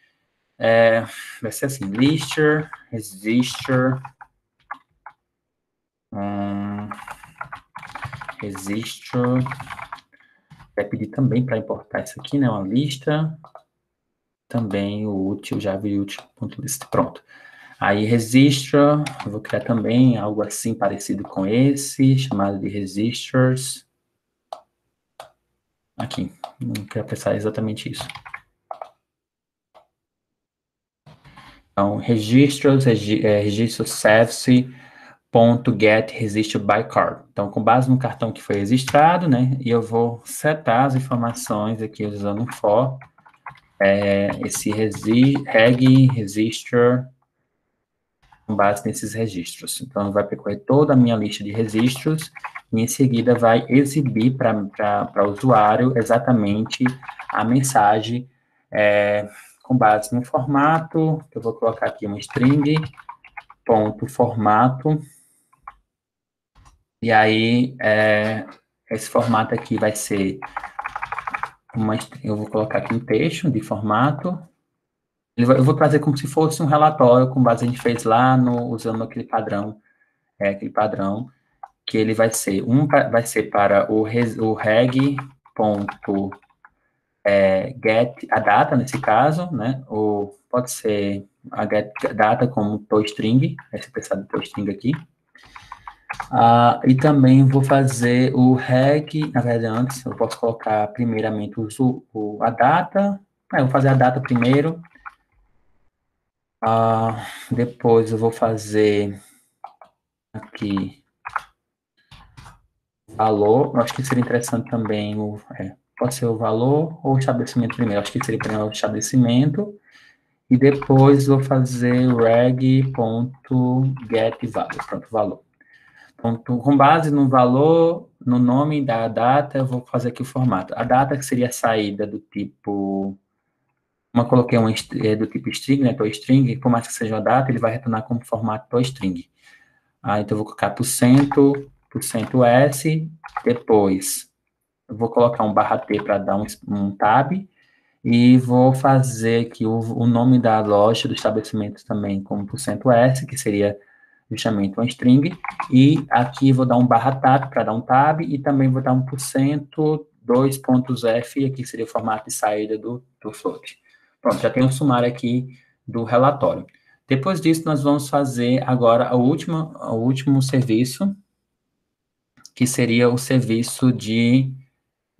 [SPEAKER 1] vai ser assim, lister, registro, registro, vai pedir também para importar isso aqui, né, uma lista, também o útil, Java útil.list, pronto. Aí, registro, eu vou criar também algo assim parecido com esse, chamado de registers. Aqui, não quero pensar exatamente isso. Então, registros, registro service.get registro by card. Então, com base no cartão que foi registrado, né, e eu vou setar as informações aqui usando um for, esse reg register com base nesses registros. Então, vai percorrer toda a minha lista de registros e, em seguida, vai exibir para o usuário exatamente a mensagem com base no formato, que eu vou colocar aqui uma string, ponto formato, e aí, esse formato aqui vai ser eu vou colocar aqui um texto de formato. Eu vou trazer como se fosse um relatório, com base a gente fez lá usando aquele padrão, que ele vai ser para o reg ponto get a data nesse caso, né? Ou pode ser a get data como toString, vai ser pensado em toString aqui. E também vou fazer o reg, na verdade antes, eu posso colocar primeiramente a data, eu vou fazer a data primeiro. Depois eu vou fazer aqui valor, eu acho que seria interessante também pode ser o valor ou o estabelecimento primeiro, acho que seria primeiro o estabelecimento, e depois vou fazer reg.getValue, pronto, valor. Então, com base no valor, no nome da data, eu vou fazer aqui o formato. A data que seria a saída do tipo, como eu coloquei do tipo string, né, toString, por mais que seja uma data, ele vai retornar como formato toString. Então eu vou colocar %S, depois eu vou colocar um /T para dar um tab, e vou fazer aqui o nome da loja, do estabelecimento também como %S, que seria justamente uma string, e aqui vou dar um /tab para dar um tab, e também vou dar um %2.f, e aqui seria o formato de saída do float. Pronto, já tem um sumário aqui do relatório. Depois disso, nós vamos fazer agora o último serviço, que seria o serviço de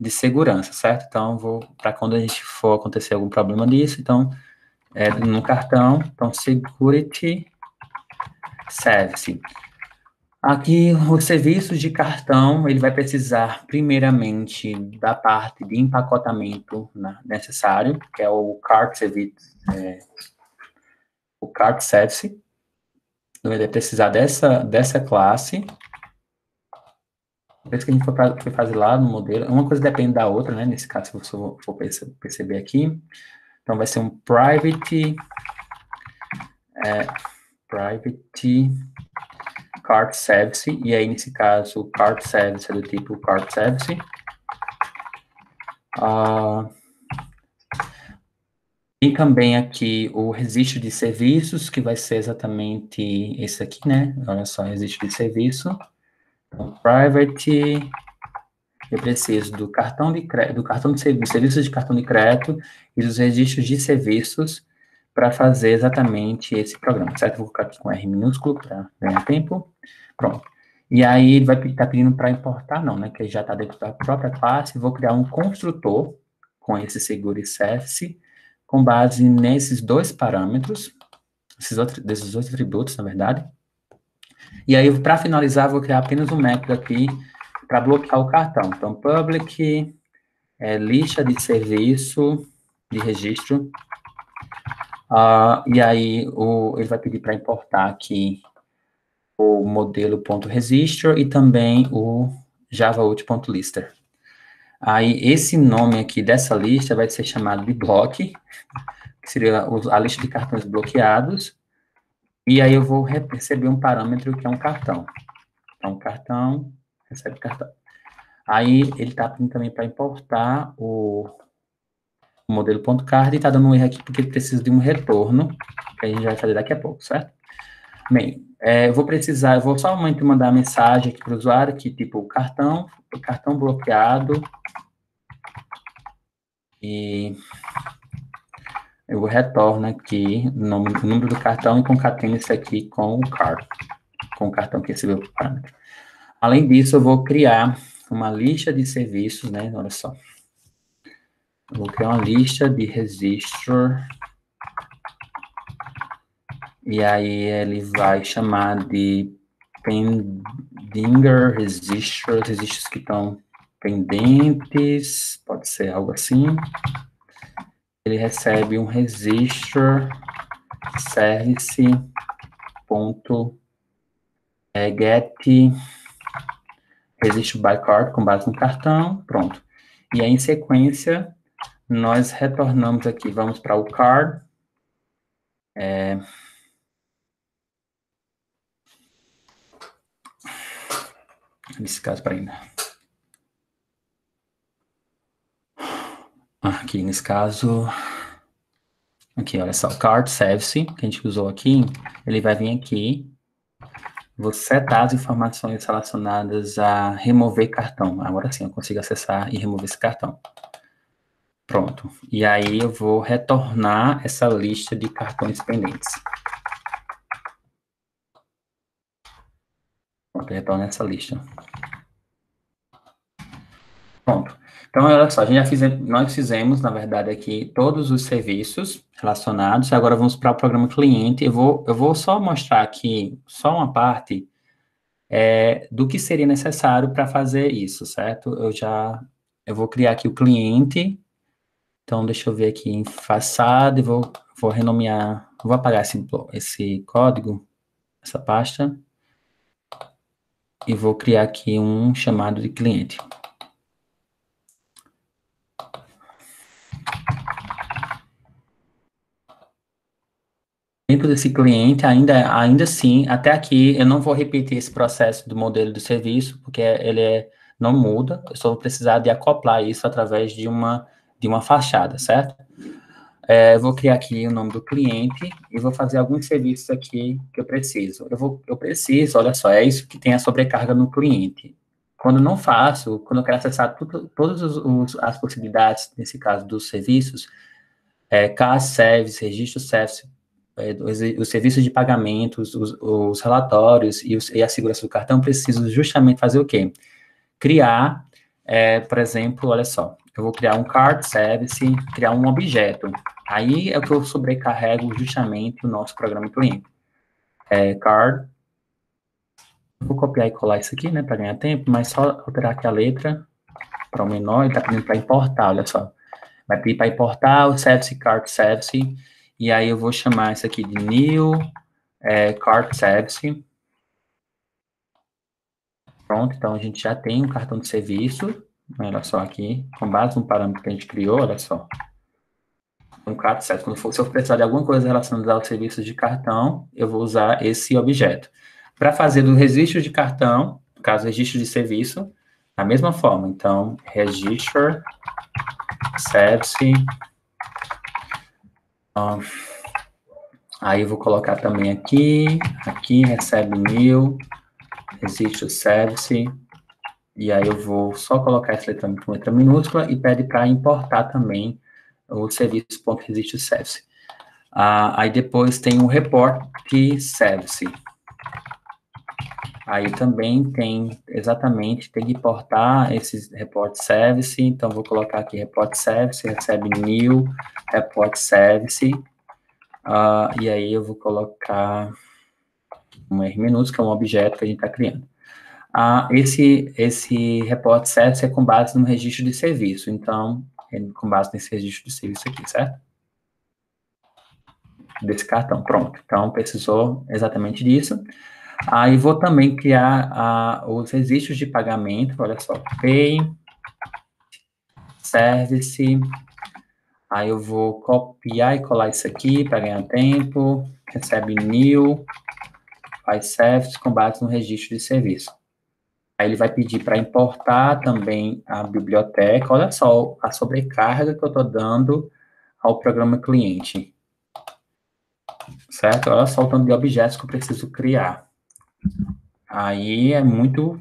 [SPEAKER 1] segurança, certo? Então, para quando a gente for acontecer algum problema disso, então, no cartão, então, security service. Aqui, os serviços de cartão, ele vai precisar, primeiramente, da parte de empacotamento necessário, que é o cart service, Então, ele vai precisar dessa classe. Depois que a gente for fazer lá no modelo, uma coisa depende da outra, né? Nesse caso, se você for perceber aqui. Então, vai ser um private cart service, e aí, nesse caso, o cart service é do tipo cart service. E também aqui o registro de serviços, que vai ser exatamente esse aqui, né? Olha só, registro de serviço. Então, private eu preciso do cartão de crédito, do cartão de serviço, serviços de cartão de crédito e dos registros de serviços para fazer exatamente esse programa, certo? Vou colocar aqui com R minúsculo para ganhar tempo. Pronto. E aí ele vai estar pedindo para importar, não, né? Que já está dentro da própria classe. Vou criar um construtor com esse seguro service, com base nesses dois parâmetros, desses dois atributos, na verdade. E aí, para finalizar, vou criar apenas um método aqui para bloquear o cartão. Então, public, lista de serviço, de registro. E aí, ele vai pedir para importar aqui o modelo.register e também o javaut.lister. Aí, esse nome aqui dessa lista vai ser chamado de block, que seria a lista de cartões bloqueados. E aí, eu vou receber um parâmetro que é um cartão. Então, cartão, recebe cartão. Aí, ele está pedindo também para importar o modelo.card e está dando um erro aqui porque ele precisa de um retorno, que a gente vai fazer daqui a pouco, certo? Bem, eu vou somente mandar a mensagem aqui para o usuário que, tipo, o cartão bloqueado e eu retorno aqui o número do cartão e concateno isso aqui com o card, com o cartão que recebeu o parâmetro. Além disso, eu vou criar uma lista de serviços, né? Olha só. Eu vou criar uma lista de registro. E aí ele vai chamar de pendinger registros que estão pendentes, pode ser algo assim. Ele recebe um registro service.get registro by card com base no cartão, pronto. E aí, em sequência, nós retornamos aqui, vamos para o card. Nesse caso, para ainda. Aqui, nesse caso, aqui, olha só, card service, que a gente usou aqui, ele vai vir aqui, vou setar as informações relacionadas a remover cartão. Agora sim, eu consigo acessar e remover esse cartão. Pronto. E aí, eu vou retornar essa lista de cartões pendentes. Pronto, retorna essa lista. Pronto. Então, olha só, nós fizemos, na verdade, aqui todos os serviços relacionados. Agora vamos para o programa cliente. Eu vou só mostrar aqui, só uma parte do que seria necessário para fazer isso, certo? Eu vou criar aqui o cliente. Então, deixa eu ver aqui em façade, vou renomear, vou apagar esse código, essa pasta, e vou criar aqui um chamado de cliente. Dentro desse cliente, ainda assim, até aqui, eu não vou repetir esse processo do modelo do serviço, porque não muda, eu só vou precisar de acoplar isso através de uma fachada, certo? Eu vou criar aqui o nome do cliente e vou fazer alguns serviços aqui que eu preciso. Eu preciso, olha só, é isso que tem a sobrecarga no cliente. Quando não faço, quando eu quero acessar todas as possibilidades, nesse caso, dos serviços, CAS Service, Registro Service, os serviços de pagamentos, os relatórios e a segurança do cartão, preciso justamente fazer o quê? Criar, por exemplo, olha só, eu vou criar um card service, criar um objeto. Aí é o que eu sobrecarrego justamente o nosso programa cliente. Card. Vou copiar e colar isso aqui, né, para ganhar tempo, mas só alterar aqui a letra para o menor, ele está pedindo para importar, olha só. Vai pedir para importar o service, card service, e aí eu vou chamar isso aqui de new card service. Pronto, então a gente já tem um cartão de serviço, olha só aqui, com base no parâmetro que a gente criou, olha só. Um card service, se eu precisar de alguma coisa relacionada aos serviços de cartão, eu vou usar esse objeto. Para fazer do registro de cartão, no caso, registro de serviço, da mesma forma, então, register service. Aí eu vou colocar também aqui recebe new, registro service. E aí eu vou só colocar essa letra com letra minúscula e pede para importar também o serviço.registro-service. Aí depois tem o report service. Aí também tem, exatamente, tem que importar esses report service, então vou colocar aqui report service, recebe new report service, e aí eu vou colocar um R minutos, que é um objeto que a gente está criando. Esse report service é com base no registro de serviço, então, é com base nesse registro de serviço aqui, certo? Desse cartão, pronto. Então, precisou exatamente disso. Aí vou também criar os registros de pagamento, olha só, pay, service, aí eu vou copiar e colar isso aqui para ganhar tempo, recebe new, faz service com base no registro de serviço. Aí ele vai pedir para importar também a biblioteca, olha só a sobrecarga que eu estou dando ao programa cliente, certo? Olha só o tanto de objetos que eu preciso criar. Aí é muito...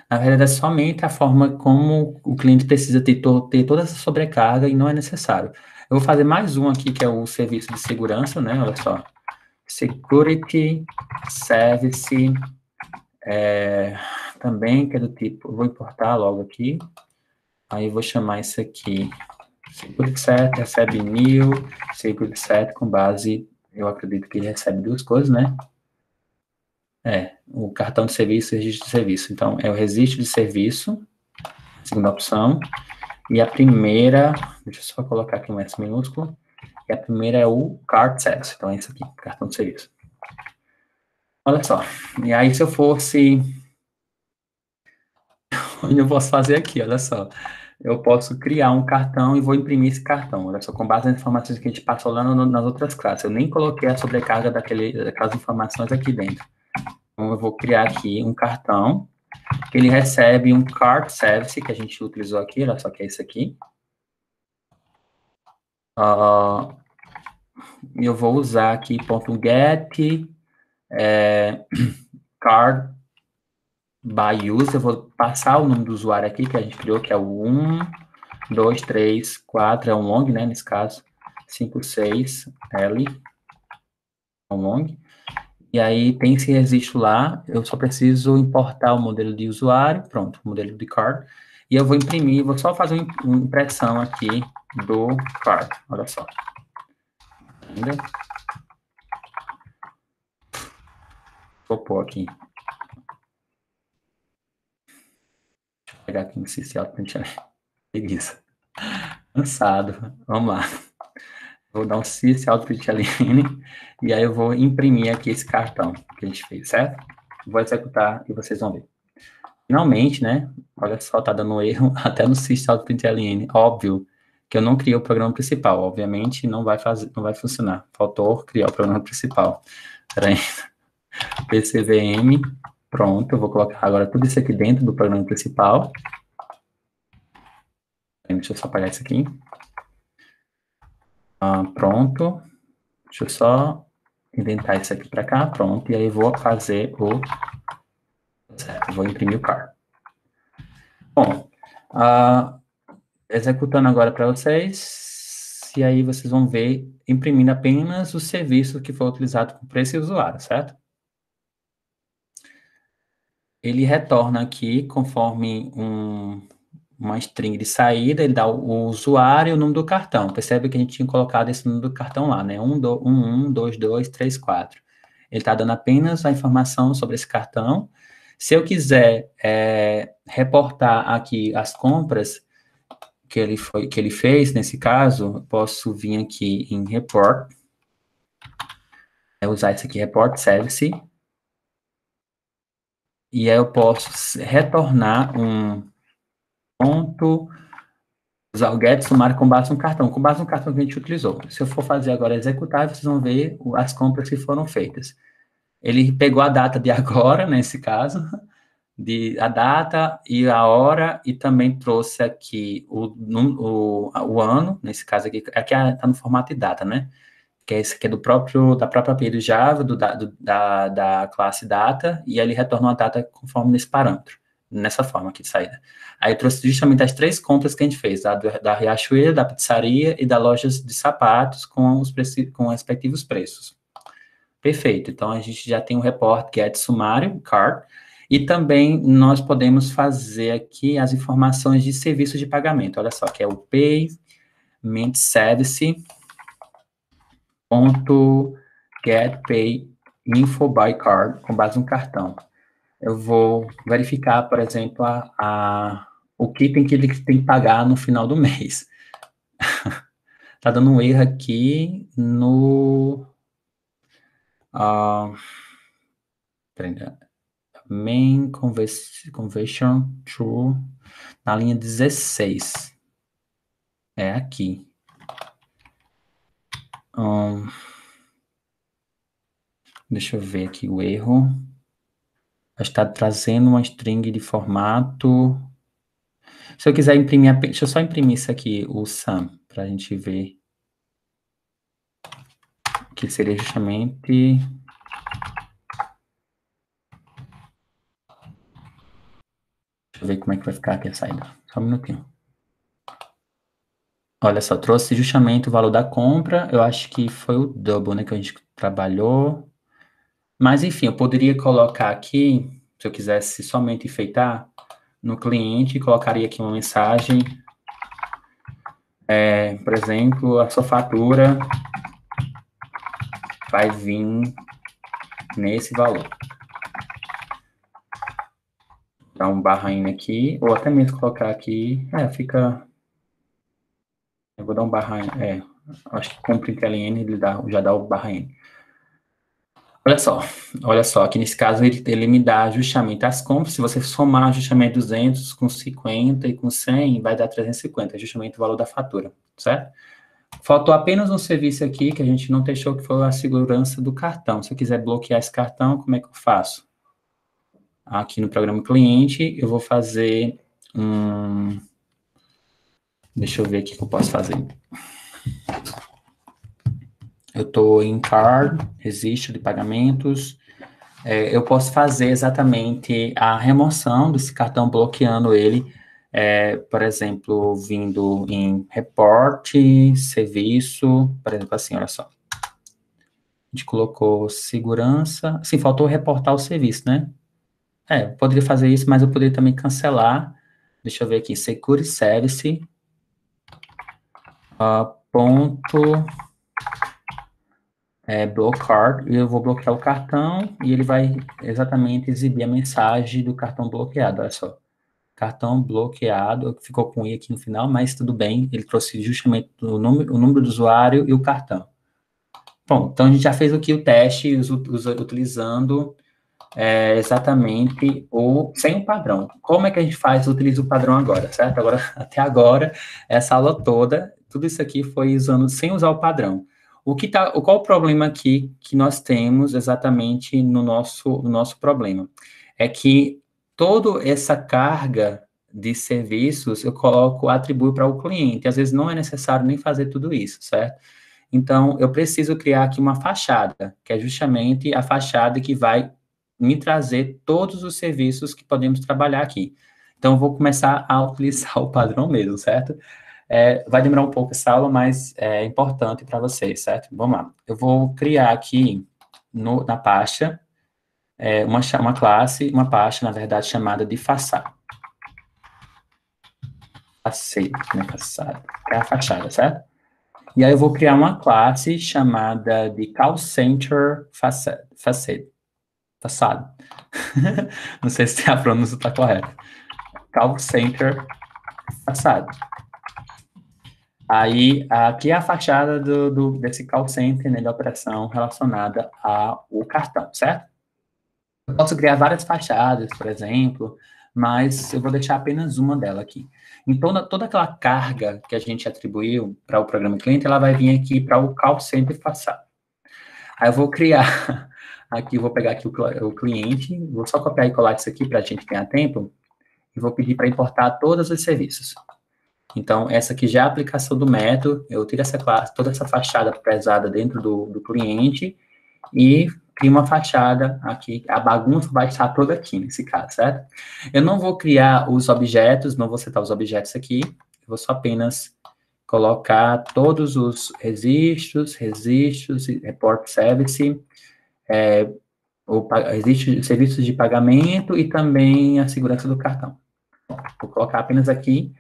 [SPEAKER 1] Na verdade, é somente a forma como o cliente precisa ter toda essa sobrecarga e não é necessário. Eu vou fazer mais um aqui, que é o serviço de segurança, né? Olha só. Security Service, também, que é do tipo, vou importar logo aqui. Aí eu vou chamar isso aqui, Security Set, recebe new, Security Set com base, eu acredito que ele recebe duas coisas, né? O cartão de serviço e o registro de serviço. Então, é o registro de serviço, segunda opção, e a primeira, deixa eu só colocar aqui um S minúsculo, e a primeira é o Card Service, então é isso aqui, cartão de serviço. Olha só, e aí se eu fosse, eu posso fazer aqui, olha só, eu posso criar um cartão e vou imprimir esse cartão, olha só, com base nas informações que a gente passou lá nas outras classes, eu nem coloquei a sobrecarga daquelas informações aqui dentro. Então, eu vou criar aqui um cartão, que ele recebe um card service, que a gente utilizou aqui, olha só que é isso aqui. Eu vou usar aqui .get card by user, eu vou passar o nome do usuário aqui, que a gente criou, que é o 1, 2, 3, 4, é um long, né, nesse caso, 5, 6, L, é um long. E aí tem esse registro lá, eu só preciso importar o modelo de usuário, pronto, o modelo de card, e eu vou imprimir, vou só fazer uma impressão aqui do card, olha só. Ainda. Vou pôr aqui. Deixa eu pegar aqui no CC Print. Preguiça. Cansado. Vamos lá. Vou dar um CC Print e aí eu vou imprimir aqui esse cartão que a gente fez, certo? Vou executar e vocês vão ver. Finalmente, né? Olha só, tá dando erro até no sysautprintln. Óbvio que eu não criei o programa principal. Obviamente, não vai funcionar. Faltou criar o programa principal. Peraí. PCVM. Pronto, eu vou colocar agora tudo isso aqui dentro do programa principal. Deixa eu só apagar isso aqui. Pronto. Deixa eu só inventar isso aqui para cá. Pronto. E aí vou fazer o... Certo, vou imprimir o card. Bom, executando agora para vocês, e aí vocês vão ver imprimindo apenas o serviço que foi utilizado para esse usuário, certo? Ele retorna aqui conforme uma string de saída, ele dá o usuário e o número do cartão. Percebe que a gente tinha colocado esse número do cartão lá, né? 112234. Ele está dando apenas a informação sobre esse cartão. Se eu quiser reportar aqui as compras que ele fez, nesse caso, eu posso vir aqui em report, usar esse aqui, report service, e aí eu posso retornar um ponto, usar o get sumário com base no cartão, com base no cartão que a gente utilizou. Se eu for fazer agora executar, vocês vão ver as compras que foram feitas. Ele pegou a data de agora, nesse caso, a data e a hora, e também trouxe aqui o ano, nesse caso aqui está no formato de data, né? Que esse aqui é da própria API do Java, da classe data, e aí ele retorna uma data conforme nesse parâmetro. nessa forma aqui de saída. Aí eu trouxe justamente as 3 compras que a gente fez, da Riachuelo, da pizzaria e da loja de sapatos com os respectivos preços. Perfeito, então a gente já tem o report get sumário, cart, e também nós podemos fazer aqui as informações de serviços de pagamento. Olha só, que é o payment service .get pay info by card, com base no cartão. Eu vou verificar, por exemplo, o que ele tem que pagar no final do mês. Tá dando um erro aqui no... main conversion true, na linha 16. É aqui. Deixa eu ver aqui o erro. Está trazendo uma string de formato. Se eu quiser imprimir, deixa eu só imprimir isso aqui, o sum, para a gente ver. Que seria justamente... Deixa eu ver como é que vai ficar aqui a saída. Só um minutinho. Olha só, trouxe justamente o valor da compra. Eu acho que foi o double, né, que a gente trabalhou. Mas, enfim, eu poderia colocar aqui, se eu quisesse somente enfeitar, no cliente, colocaria aqui uma mensagem. Por exemplo, a sua fatura vai vir nesse valor. Dar um barra N aqui, ou até mesmo colocar aqui, fica... Eu vou dar um barra N, acho que com o print LN ele já dá o barra N. Olha só, aqui nesse caso ele me dá justamente as compras, se você somar justamente 200 com 50 e com 100, vai dar 350, justamente o valor da fatura, certo? Faltou apenas um serviço aqui que a gente não deixou, que foi a segurança do cartão. Se eu quiser bloquear esse cartão, como é que eu faço? Aqui no programa cliente, eu vou fazer Deixa eu ver aqui o que eu posso fazer. Eu estou em card, registro de pagamentos. Eu posso fazer exatamente a remoção desse cartão, bloqueando ele, por exemplo, vindo em report, serviço, por exemplo, assim, olha só. A gente colocou segurança, sim, faltou reportar o serviço, né? Eu poderia fazer isso, mas eu poderia também cancelar. Deixa eu ver aqui, security service, ponto... blocar, e eu vou bloquear o cartão, e ele vai exatamente exibir a mensagem do cartão bloqueado, olha só. Cartão bloqueado, ficou com I aqui no final, mas tudo bem, ele trouxe justamente o número do usuário e o cartão. Bom, então a gente já fez aqui o teste, utilizando exatamente sem o padrão. Como é que a gente utiliza o padrão agora, certo? Até agora, essa aula toda, tudo isso aqui foi sem usar o padrão. Qual o problema aqui que nós temos exatamente no nosso problema? É que toda essa carga de serviços eu atribuo para o cliente. Às vezes não é necessário nem fazer tudo isso, certo? Então, eu preciso criar aqui uma fachada, que é justamente a fachada que vai me trazer todos os serviços que podemos trabalhar aqui. Então, eu vou começar a utilizar o padrão mesmo, certo? Vai demorar um pouco essa aula, mas é importante para vocês, certo? Vamos lá. Eu vou criar aqui na pasta uma classe, uma pasta, na verdade, chamada de façade. Façade, é a fachada, certo? E aí eu vou criar uma classe chamada de call center facade. Não sei se a pronúncia está correta. Call center facade. Aí, aqui é a fachada desse call center, né, de operação relacionada ao cartão, certo? Eu posso criar várias fachadas, por exemplo, mas eu vou deixar apenas uma dela aqui. Então, toda aquela carga que a gente atribuiu para o programa cliente, ela vai vir aqui para o call center facade. Aí eu vou criar, aqui eu vou pegar aqui o cliente, vou só copiar e colar isso aqui para a gente ganhar tempo, e vou pedir para importar todos os serviços. Então, essa aqui já é a aplicação do método, eu tiro essa classe, toda essa fachada pesada dentro do cliente, e cria uma fachada aqui, a bagunça vai estar toda aqui nesse caso, certo? Eu não vou criar os objetos, não vou setar os objetos aqui, eu vou só apenas colocar todos os registros, report service, existe serviços de pagamento e também a segurança do cartão. Vou colocar apenas aqui.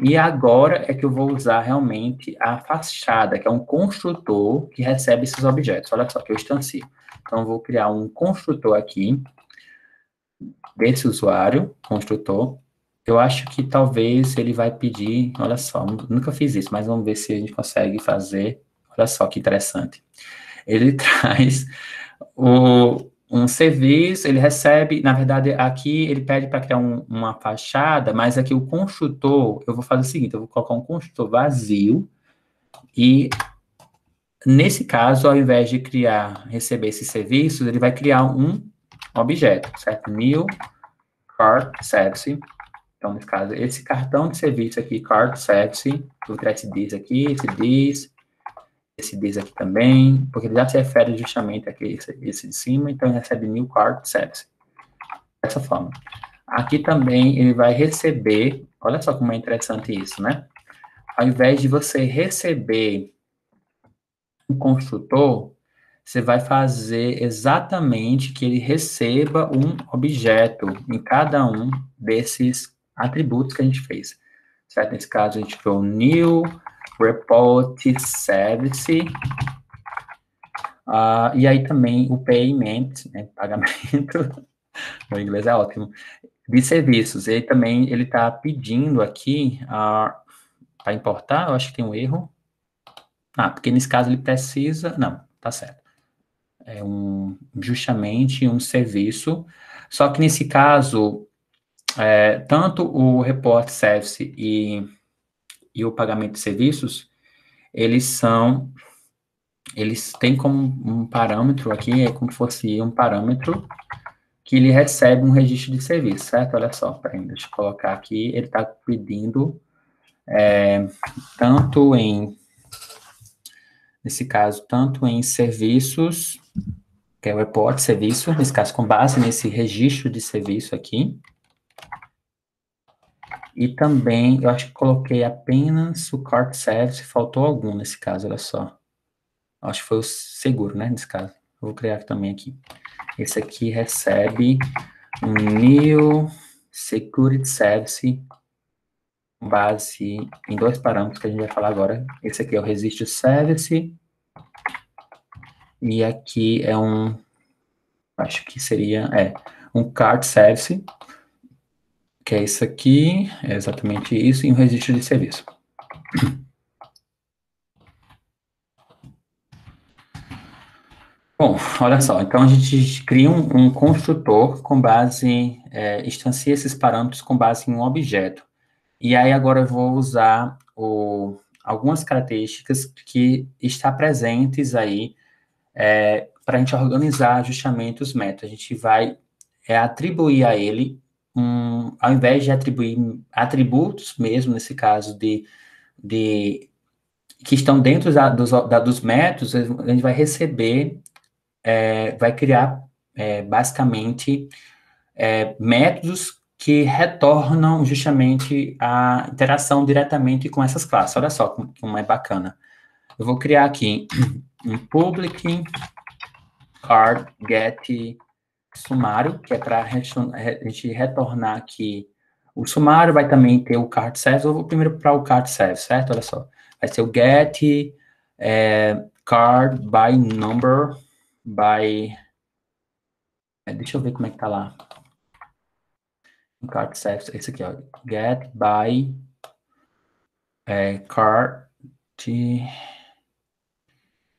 [SPEAKER 1] E agora é que eu vou usar realmente a fachada, que é um construtor que recebe esses objetos. Olha só, que eu instancio. Então, eu vou criar um construtor aqui, desse usuário, construtor. Eu acho que talvez ele vai pedir, olha só, nunca fiz isso, mas vamos ver se a gente consegue fazer. Olha só que interessante. Ele traz um serviço, ele recebe, na verdade, aqui ele pede para criar uma fachada, mas aqui o construtor, eu vou fazer o seguinte, eu vou colocar um construtor vazio, e nesse caso, ao invés de receber esses serviços, ele vai criar um objeto, certo? New Card Service. Então, nesse caso, esse cartão de serviço aqui, Card Service, vou criar esse diz aqui, esse diz aqui também, porque ele já se refere justamente aqui, esse de cima, então ele recebe New Card Service. Dessa forma. Aqui também ele vai receber, olha só como é interessante isso, né? Ao invés de você receber um construtor, você vai fazer exatamente que ele receba um objeto em cada um desses atributos que a gente fez. Certo? Nesse caso, a gente criou New Report Service. E aí também o payment, né, pagamento, o inglês é ótimo, de serviços. Ele também, ele está pedindo aqui para importar, eu acho que tem um erro. Porque nesse caso ele precisa, não, tá certo. É justamente um serviço, só que nesse caso, tanto o Report Service e o pagamento de serviços, eles têm como um parâmetro aqui, é como se fosse um parâmetro que ele recebe um registro de serviço, certo? Olha só, deixa eu colocar aqui, ele está pedindo nesse caso, tanto em serviços, que é o report serviço, nesse caso, com base nesse registro de serviço aqui, e também, eu acho que coloquei apenas o card service, faltou algum nesse caso, olha só. Acho que foi o seguro, né, nesse caso. Eu vou criar também aqui. Esse aqui recebe um New Security Service com base em dois parâmetros que a gente vai falar agora. Esse aqui é o Registro Service e aqui é acho que seria, um Card Service, que é isso aqui, é exatamente isso, e um registro de serviço. Bom, olha só, então a gente cria um construtor com base, instancia esses parâmetros com base em um objeto. E aí agora eu vou usar algumas características que estão presentes aí para a gente organizar justamente os métodos. A gente vai atribuir a ele, ao invés de atribuir atributos mesmo, nesse caso, que estão dentro dos métodos, a gente vai receber, vai criar, basicamente, métodos que retornam justamente a interação diretamente com essas classes. Olha só como é bacana. Eu vou criar aqui um public card get sumário, que é para a gente retornar aqui. O sumário vai também ter o card service. Eu vou primeiro para o card service, certo? Olha só. Vai ser o get card by number by... deixa eu ver como é que tá lá. O card service, esse aqui, ó. Get by card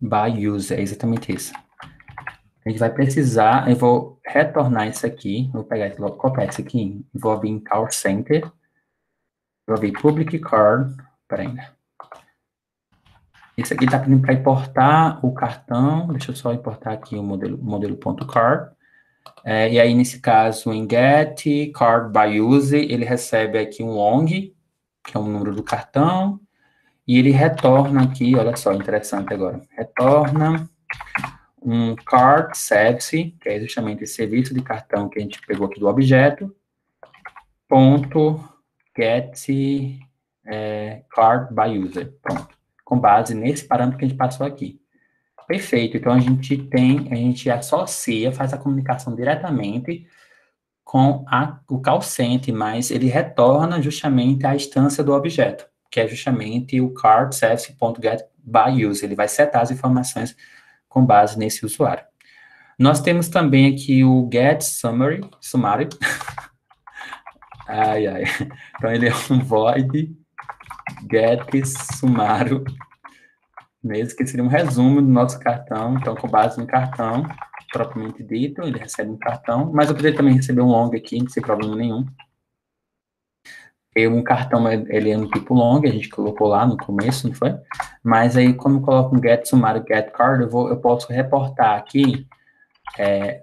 [SPEAKER 1] by user. É exatamente isso. A gente vai precisar, eu vou retornar isso aqui, vou pegar esse, copiar isso aqui, vou vir em Call Center, vou vir Public Card, peraí. Esse aqui está pedindo para importar o cartão, deixa eu só importar aqui o modelo.card, e aí nesse caso, em Get Card by User, ele recebe aqui um long, que é o número do cartão, e ele retorna aqui, olha só, interessante agora, retorna um card service, que é justamente esse serviço de cartão que a gente pegou aqui do objeto, ponto get card by user, pronto, com base nesse parâmetro que a gente passou aqui. Perfeito, então a gente associa, faz a comunicação diretamente com o call center, mas ele retorna justamente à instância do objeto, que é justamente o card service.get by user, ele vai setar as informações com base nesse usuário. Nós temos também aqui o get summary, ai, ai, então ele é um void get sumário, mesmo que seria um resumo do nosso cartão, então com base no cartão, propriamente dito, ele recebe um cartão, mas eu poderia também receber um long aqui, sem problema nenhum. Um cartão, ele é um tipo long, a gente colocou lá no começo, não foi? Mas aí, quando eu coloco um get sumário, get card, eu posso reportar aqui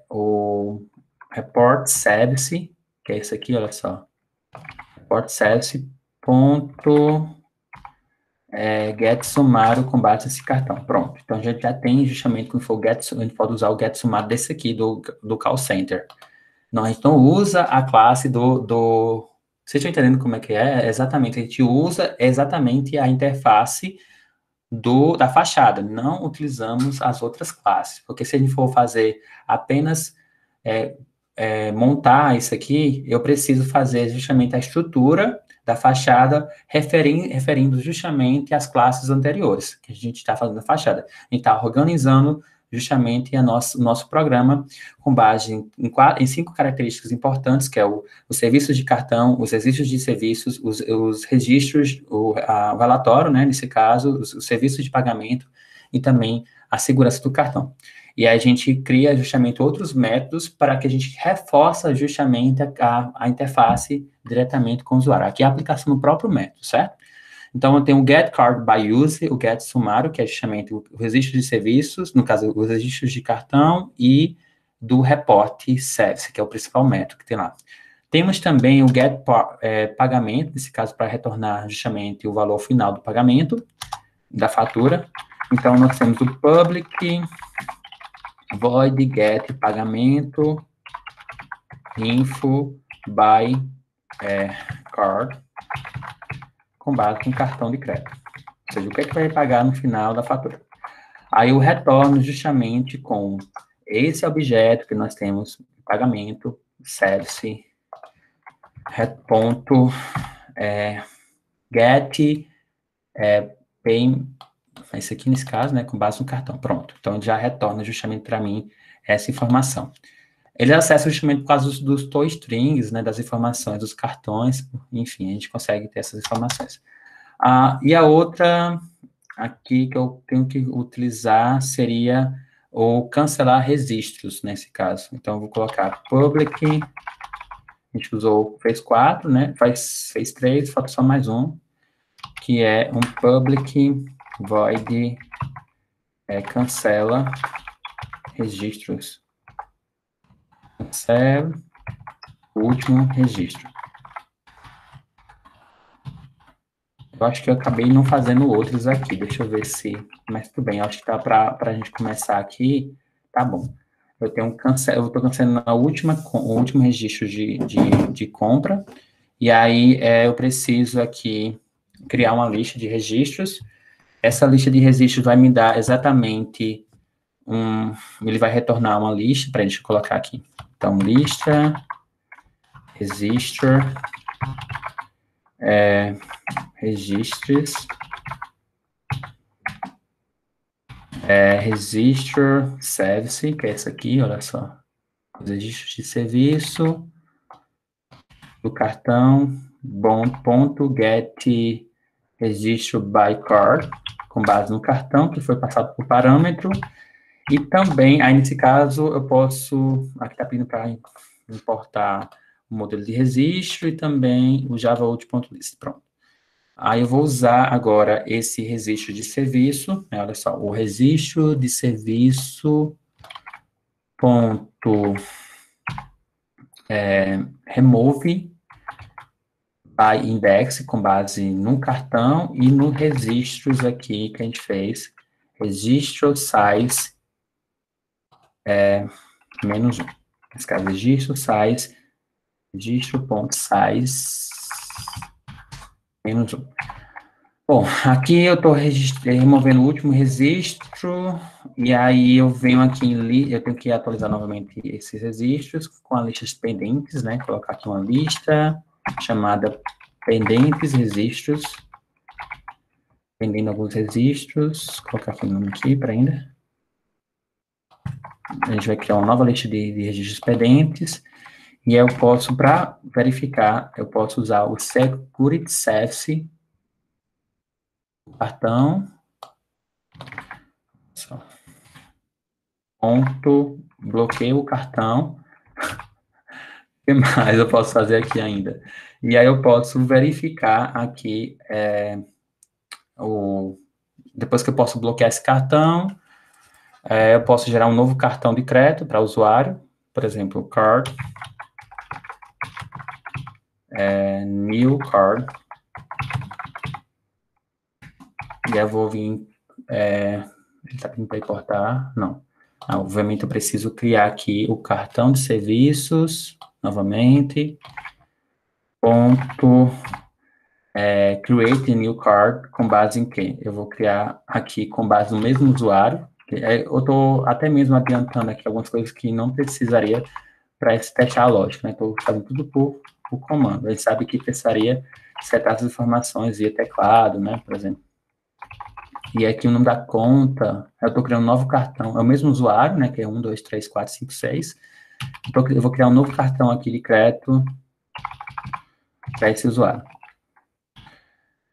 [SPEAKER 1] o report service, que é esse aqui, olha só. Report service ponto get sumário com base nesse cartão. Pronto. Então, a gente já tem justamente, quando for get, a gente pode usar o get sumário desse aqui, do call center. Não, a gente não usa a classe vocês estão entendendo como é que é? Exatamente, a gente usa exatamente a interface da fachada, não utilizamos as outras classes, porque se a gente for fazer apenas montar isso aqui, eu preciso fazer justamente a estrutura da fachada referindo justamente às classes anteriores, que a gente está fazendo a fachada. A gente está organizando justamente o nosso programa com base em 5 características importantes, que é os serviços de cartão, os registros de serviços, os registros, o relatório, né, nesse caso, os serviços de pagamento e também a segurança do cartão. E aí a gente cria justamente outros métodos para que a gente reforça justamente a interface diretamente com o usuário. Aqui é a aplicação do próprio método, certo? Então, eu tenho o get card by use, o get sumário, que é justamente o registro de serviços, no caso, os registros de cartão, e do report service, que é o principal método que tem lá. Temos também o get pagamento, nesse caso, para retornar justamente o valor final do pagamento, da fatura. Então, nós temos o public void get pagamento info by card com base no cartão de crédito. Ou seja, o que é que vai pagar no final da fatura. Aí eu retorno justamente com esse objeto que nós temos, pagamento, service, ponto, get, pay, esse aqui nesse caso, né, com base no cartão. Pronto. Então, ele já retorna justamente para mim essa informação. Ele acessa justamente por causa dos toStrings, né, das informações, dos cartões, enfim, a gente consegue ter essas informações. E a outra aqui que eu tenho que utilizar seria o cancelar registros, nesse caso. Então, eu vou colocar public, a gente fez 4, né, fez 3, falta só mais um, que é um public void cancela registros. Cancela o último registro. Eu acho que eu acabei não fazendo outros aqui, deixa eu ver se... Mas tudo bem, acho que tá para a gente começar aqui, tá bom. Eu estou cancelando o último registro de compra, e aí eu preciso aqui criar uma lista de registros. Essa lista de registros vai me dar exatamente ele vai retornar uma lista, para a gente colocar aqui. Então, lista, registro, registros, registro service, que é esse aqui, olha só. Os registros de serviço do cartão, ponto get registro by card, com base no cartão, que foi passado por parâmetro. E também, aí nesse caso, eu posso, aqui está pedindo para importar o modelo de registro e também o javaout.list, pronto. Aí eu vou usar agora esse registro de serviço, né, olha só, o registro de serviço ponto remove by index, com base no cartão e no registros aqui que a gente fez, registro size menos 1. Nesse caso, registro.size menos 1. Bom, aqui eu estou removendo o último registro, e aí eu venho aqui eu tenho que atualizar novamente esses registros com as listas pendentes, né? Colocar aqui uma lista chamada pendentes registros, pendendo alguns registros, colocar aqui o nome aqui para ainda. A gente vai criar uma nova lista de registros pendentes, e aí eu posso, para verificar, eu posso usar o security service, cartão, ponto, bloqueio o cartão. O que mais eu posso fazer aqui ainda? E aí eu posso verificar aqui, depois que eu posso bloquear esse cartão, eu posso gerar um novo cartão de crédito para o usuário, por exemplo, card, new card, e aí eu vou vir, ele está pedindo para importar, não. Obviamente eu preciso criar aqui o cartão de serviços, novamente, ponto, create a new card, com base em quê? Eu vou criar aqui com base no mesmo usuário. Eu estou até mesmo adiantando aqui algumas coisas que não precisaria para testar a lógica, né? Estou fazendo tudo por comando. Ele sabe que precisaria setar as informações via teclado, né, por exemplo. E aqui o nome da conta, eu estou criando um novo cartão, é o mesmo usuário, né, que é 1, 2, 3, 4, 5, 6. Então, eu vou criar um novo cartão aqui de crédito para esse usuário.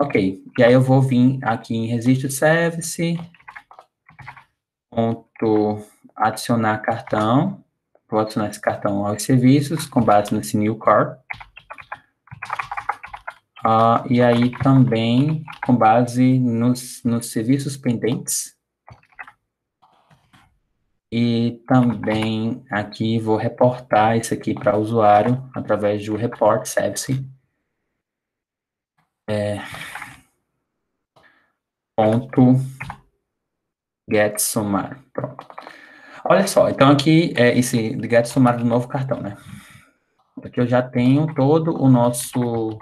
[SPEAKER 1] Ok, e aí eu vou vir aqui em registro service, ponto, adicionar cartão, vou adicionar esse cartão aos serviços, com base nesse new card. E aí também com base nos serviços pendentes. E também aqui vou reportar isso aqui para o usuário através do report service. Ponto get sumário. Pronto. Olha só, então aqui é esse get sumário do novo cartão, né? Aqui eu já tenho todo o nosso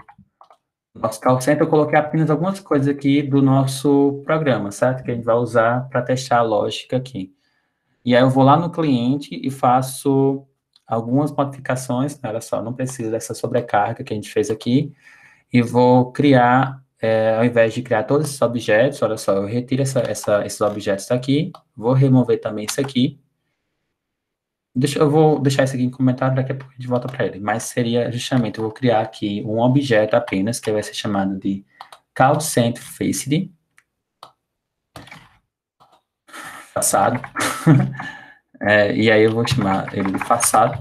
[SPEAKER 1] call center. Eu coloquei apenas algumas coisas aqui do nosso programa, certo? Que a gente vai usar para testar a lógica aqui. E aí eu vou lá no cliente e faço algumas modificações, olha só, não precisa dessa sobrecarga que a gente fez aqui, e vou criar, ao invés de criar todos esses objetos, olha só, eu retiro esses objetos daqui, vou remover também isso aqui, eu vou deixar isso aqui em comentário, daqui a pouco a gente volta para ele, mas seria justamente, eu vou criar aqui um objeto apenas, que vai ser chamado de CallCenter Faced, façado, e aí eu vou chamar ele de façado,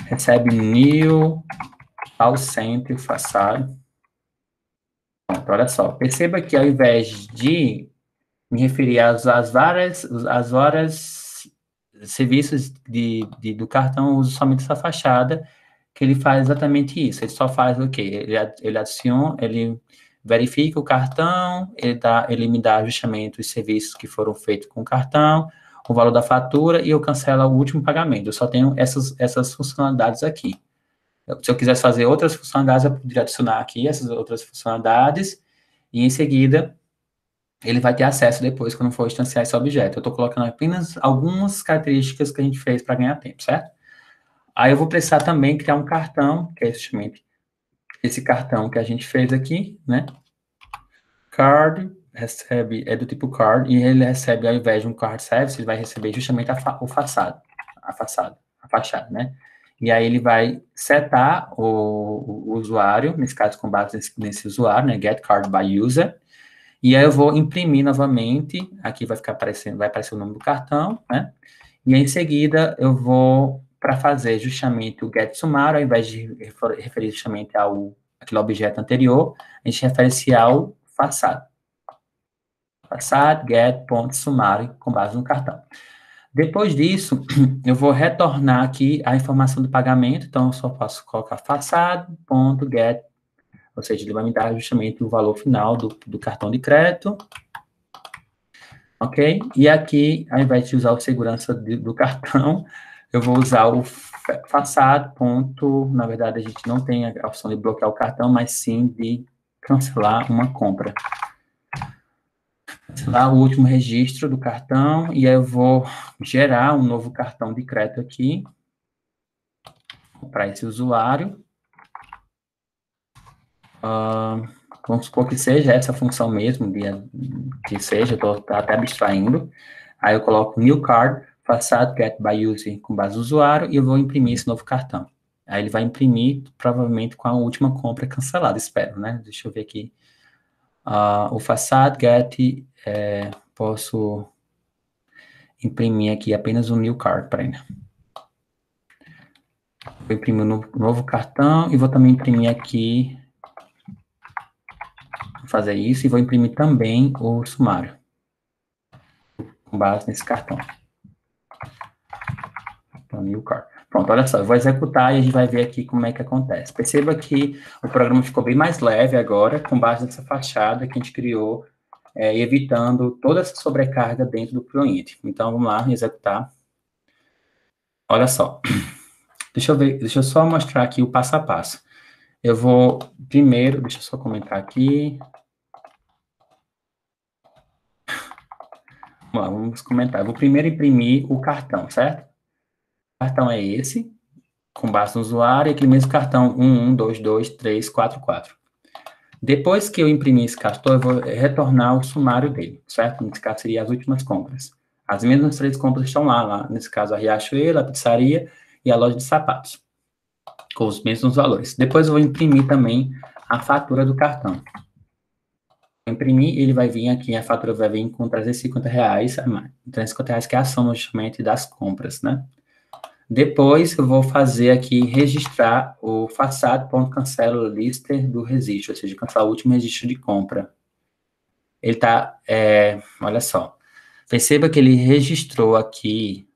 [SPEAKER 1] recebe new CallCenter façado. Pronto, olha só, perceba que ao invés de me referir às várias serviços do cartão, eu uso somente essa fachada, que ele faz exatamente isso. Ele só faz o quê? Ele adiciona, ele verifica o cartão, ele me dá justamente os serviços que foram feitos com o cartão, o valor da fatura, e eu cancelo o último pagamento. Eu só tenho essas funcionalidades aqui. Se eu quisesse fazer outras funcionalidades, eu poderia adicionar aqui essas outras funcionalidades, e em seguida, ele vai ter acesso depois, quando for instanciar esse objeto. Eu estou colocando apenas algumas características que a gente fez para ganhar tempo, certo? Aí eu vou precisar também criar um cartão, que é justamente esse cartão que a gente fez aqui, né? Card, é do tipo card, e ele recebe, ao invés de um card service, ele vai receber justamente a fachada, né? E aí ele vai setar o usuário, nesse caso com base nesse usuário, né? Get card by user. E aí eu vou imprimir novamente, aqui vai aparecer o nome do cartão, né? E aí, em seguida eu vou, para fazer justamente o get sumário, ao invés de referir justamente aquele objeto anterior, a gente refere-se ao façado. Façado, get, ponto, sumário, com base no cartão. Depois disso, eu vou retornar aqui a informação do pagamento, então eu só posso colocar façado.get, ou seja, ele vai me dar justamente o valor final do cartão de crédito. ok? E aqui, ao invés de usar o segurança do cartão, eu vou usar o façado, ponto, na verdade, a gente não tem a opção de bloquear o cartão, mas sim de cancelar uma compra. Cancelar o último registro do cartão, e aí eu vou gerar um novo cartão de crédito aqui, para esse usuário. Vamos supor que seja essa função mesmo, que seja, estou até abstraindo. Aí eu coloco new card, facade get by user com base no usuário, e eu vou imprimir esse novo cartão. Aí ele vai imprimir, provavelmente, com a última compra cancelada, espero, né? Deixa eu ver aqui. O facade get, posso imprimir aqui apenas um new card para ele. Vou imprimir um novo cartão e vou também imprimir aqui, vou fazer isso, e vou imprimir também o sumário, com base nesse cartão. New card. Pronto, olha só, eu vou executar e a gente vai ver aqui como é que acontece. Perceba que o programa ficou bem mais leve agora, com base nessa fachada que a gente criou, evitando toda essa sobrecarga dentro do cliente. Então, vamos lá, executar. Olha só, deixa eu só mostrar aqui o passo a passo. Eu vou, primeiro, deixa eu só comentar aqui. Vamos lá, vamos comentar. Eu vou primeiro imprimir o cartão, certo? O cartão é esse, com base no usuário, e aquele mesmo cartão 11223444. Depois que eu imprimir esse cartão, eu vou retornar o sumário dele, certo? Nesse caso, seria as últimas compras. As mesmas 3 compras estão lá, nesse caso, a Riachuelo, a pizzaria e a loja de sapatos, com os mesmos valores. Depois eu vou imprimir também a fatura do cartão. Vou imprimir, ele vai vir aqui, a fatura vai vir com R$350 a mais. R$350 que é a soma, justamente, das compras, né? Depois, eu vou fazer aqui, registrar o façade.cancela lister do registro, ou seja, cancelar o último registro de compra. Ele está, olha só, perceba que ele registrou aqui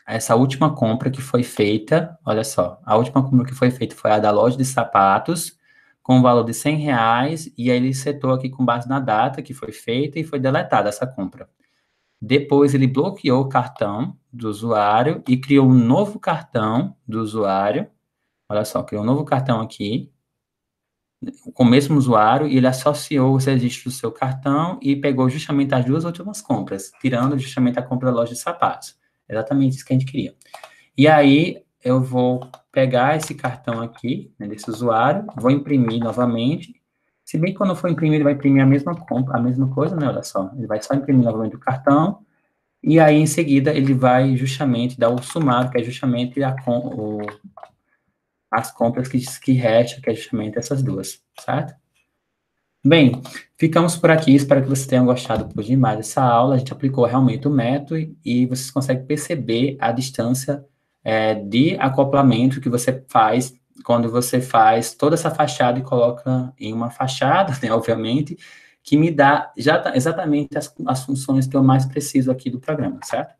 [SPEAKER 1] essa última compra que foi feita, olha só, a última compra que foi feita foi a da loja de sapatos, com o valor de R$100, e aí ele setou aqui com base na data que foi feita e foi deletada essa compra. Depois, ele bloqueou o cartão do usuário e criou um novo cartão do usuário. Olha só, criou um novo cartão aqui, com o mesmo usuário, e ele associou os registros do seu cartão e pegou justamente as 2 últimas compras, tirando justamente a compra da loja de sapatos. Exatamente isso que a gente queria. E aí, eu vou pegar esse cartão aqui, né, desse usuário, vou imprimir novamente. Se bem que quando for imprimir, ele vai imprimir a mesma compra, a mesma coisa, né? Olha só, ele vai só imprimir novamente o cartão, e aí, em seguida, ele vai justamente dar o sumário, que é justamente as compras que restam, que é justamente essas 2, certo? Bem, ficamos por aqui, espero que vocês tenham gostado por demais dessa aula, a gente aplicou realmente o método e vocês conseguem perceber a distância de acoplamento que você faz quando você faz toda essa fachada e coloca em uma fachada, né, obviamente, que me dá exatamente as funções que eu mais preciso aqui do programa, certo?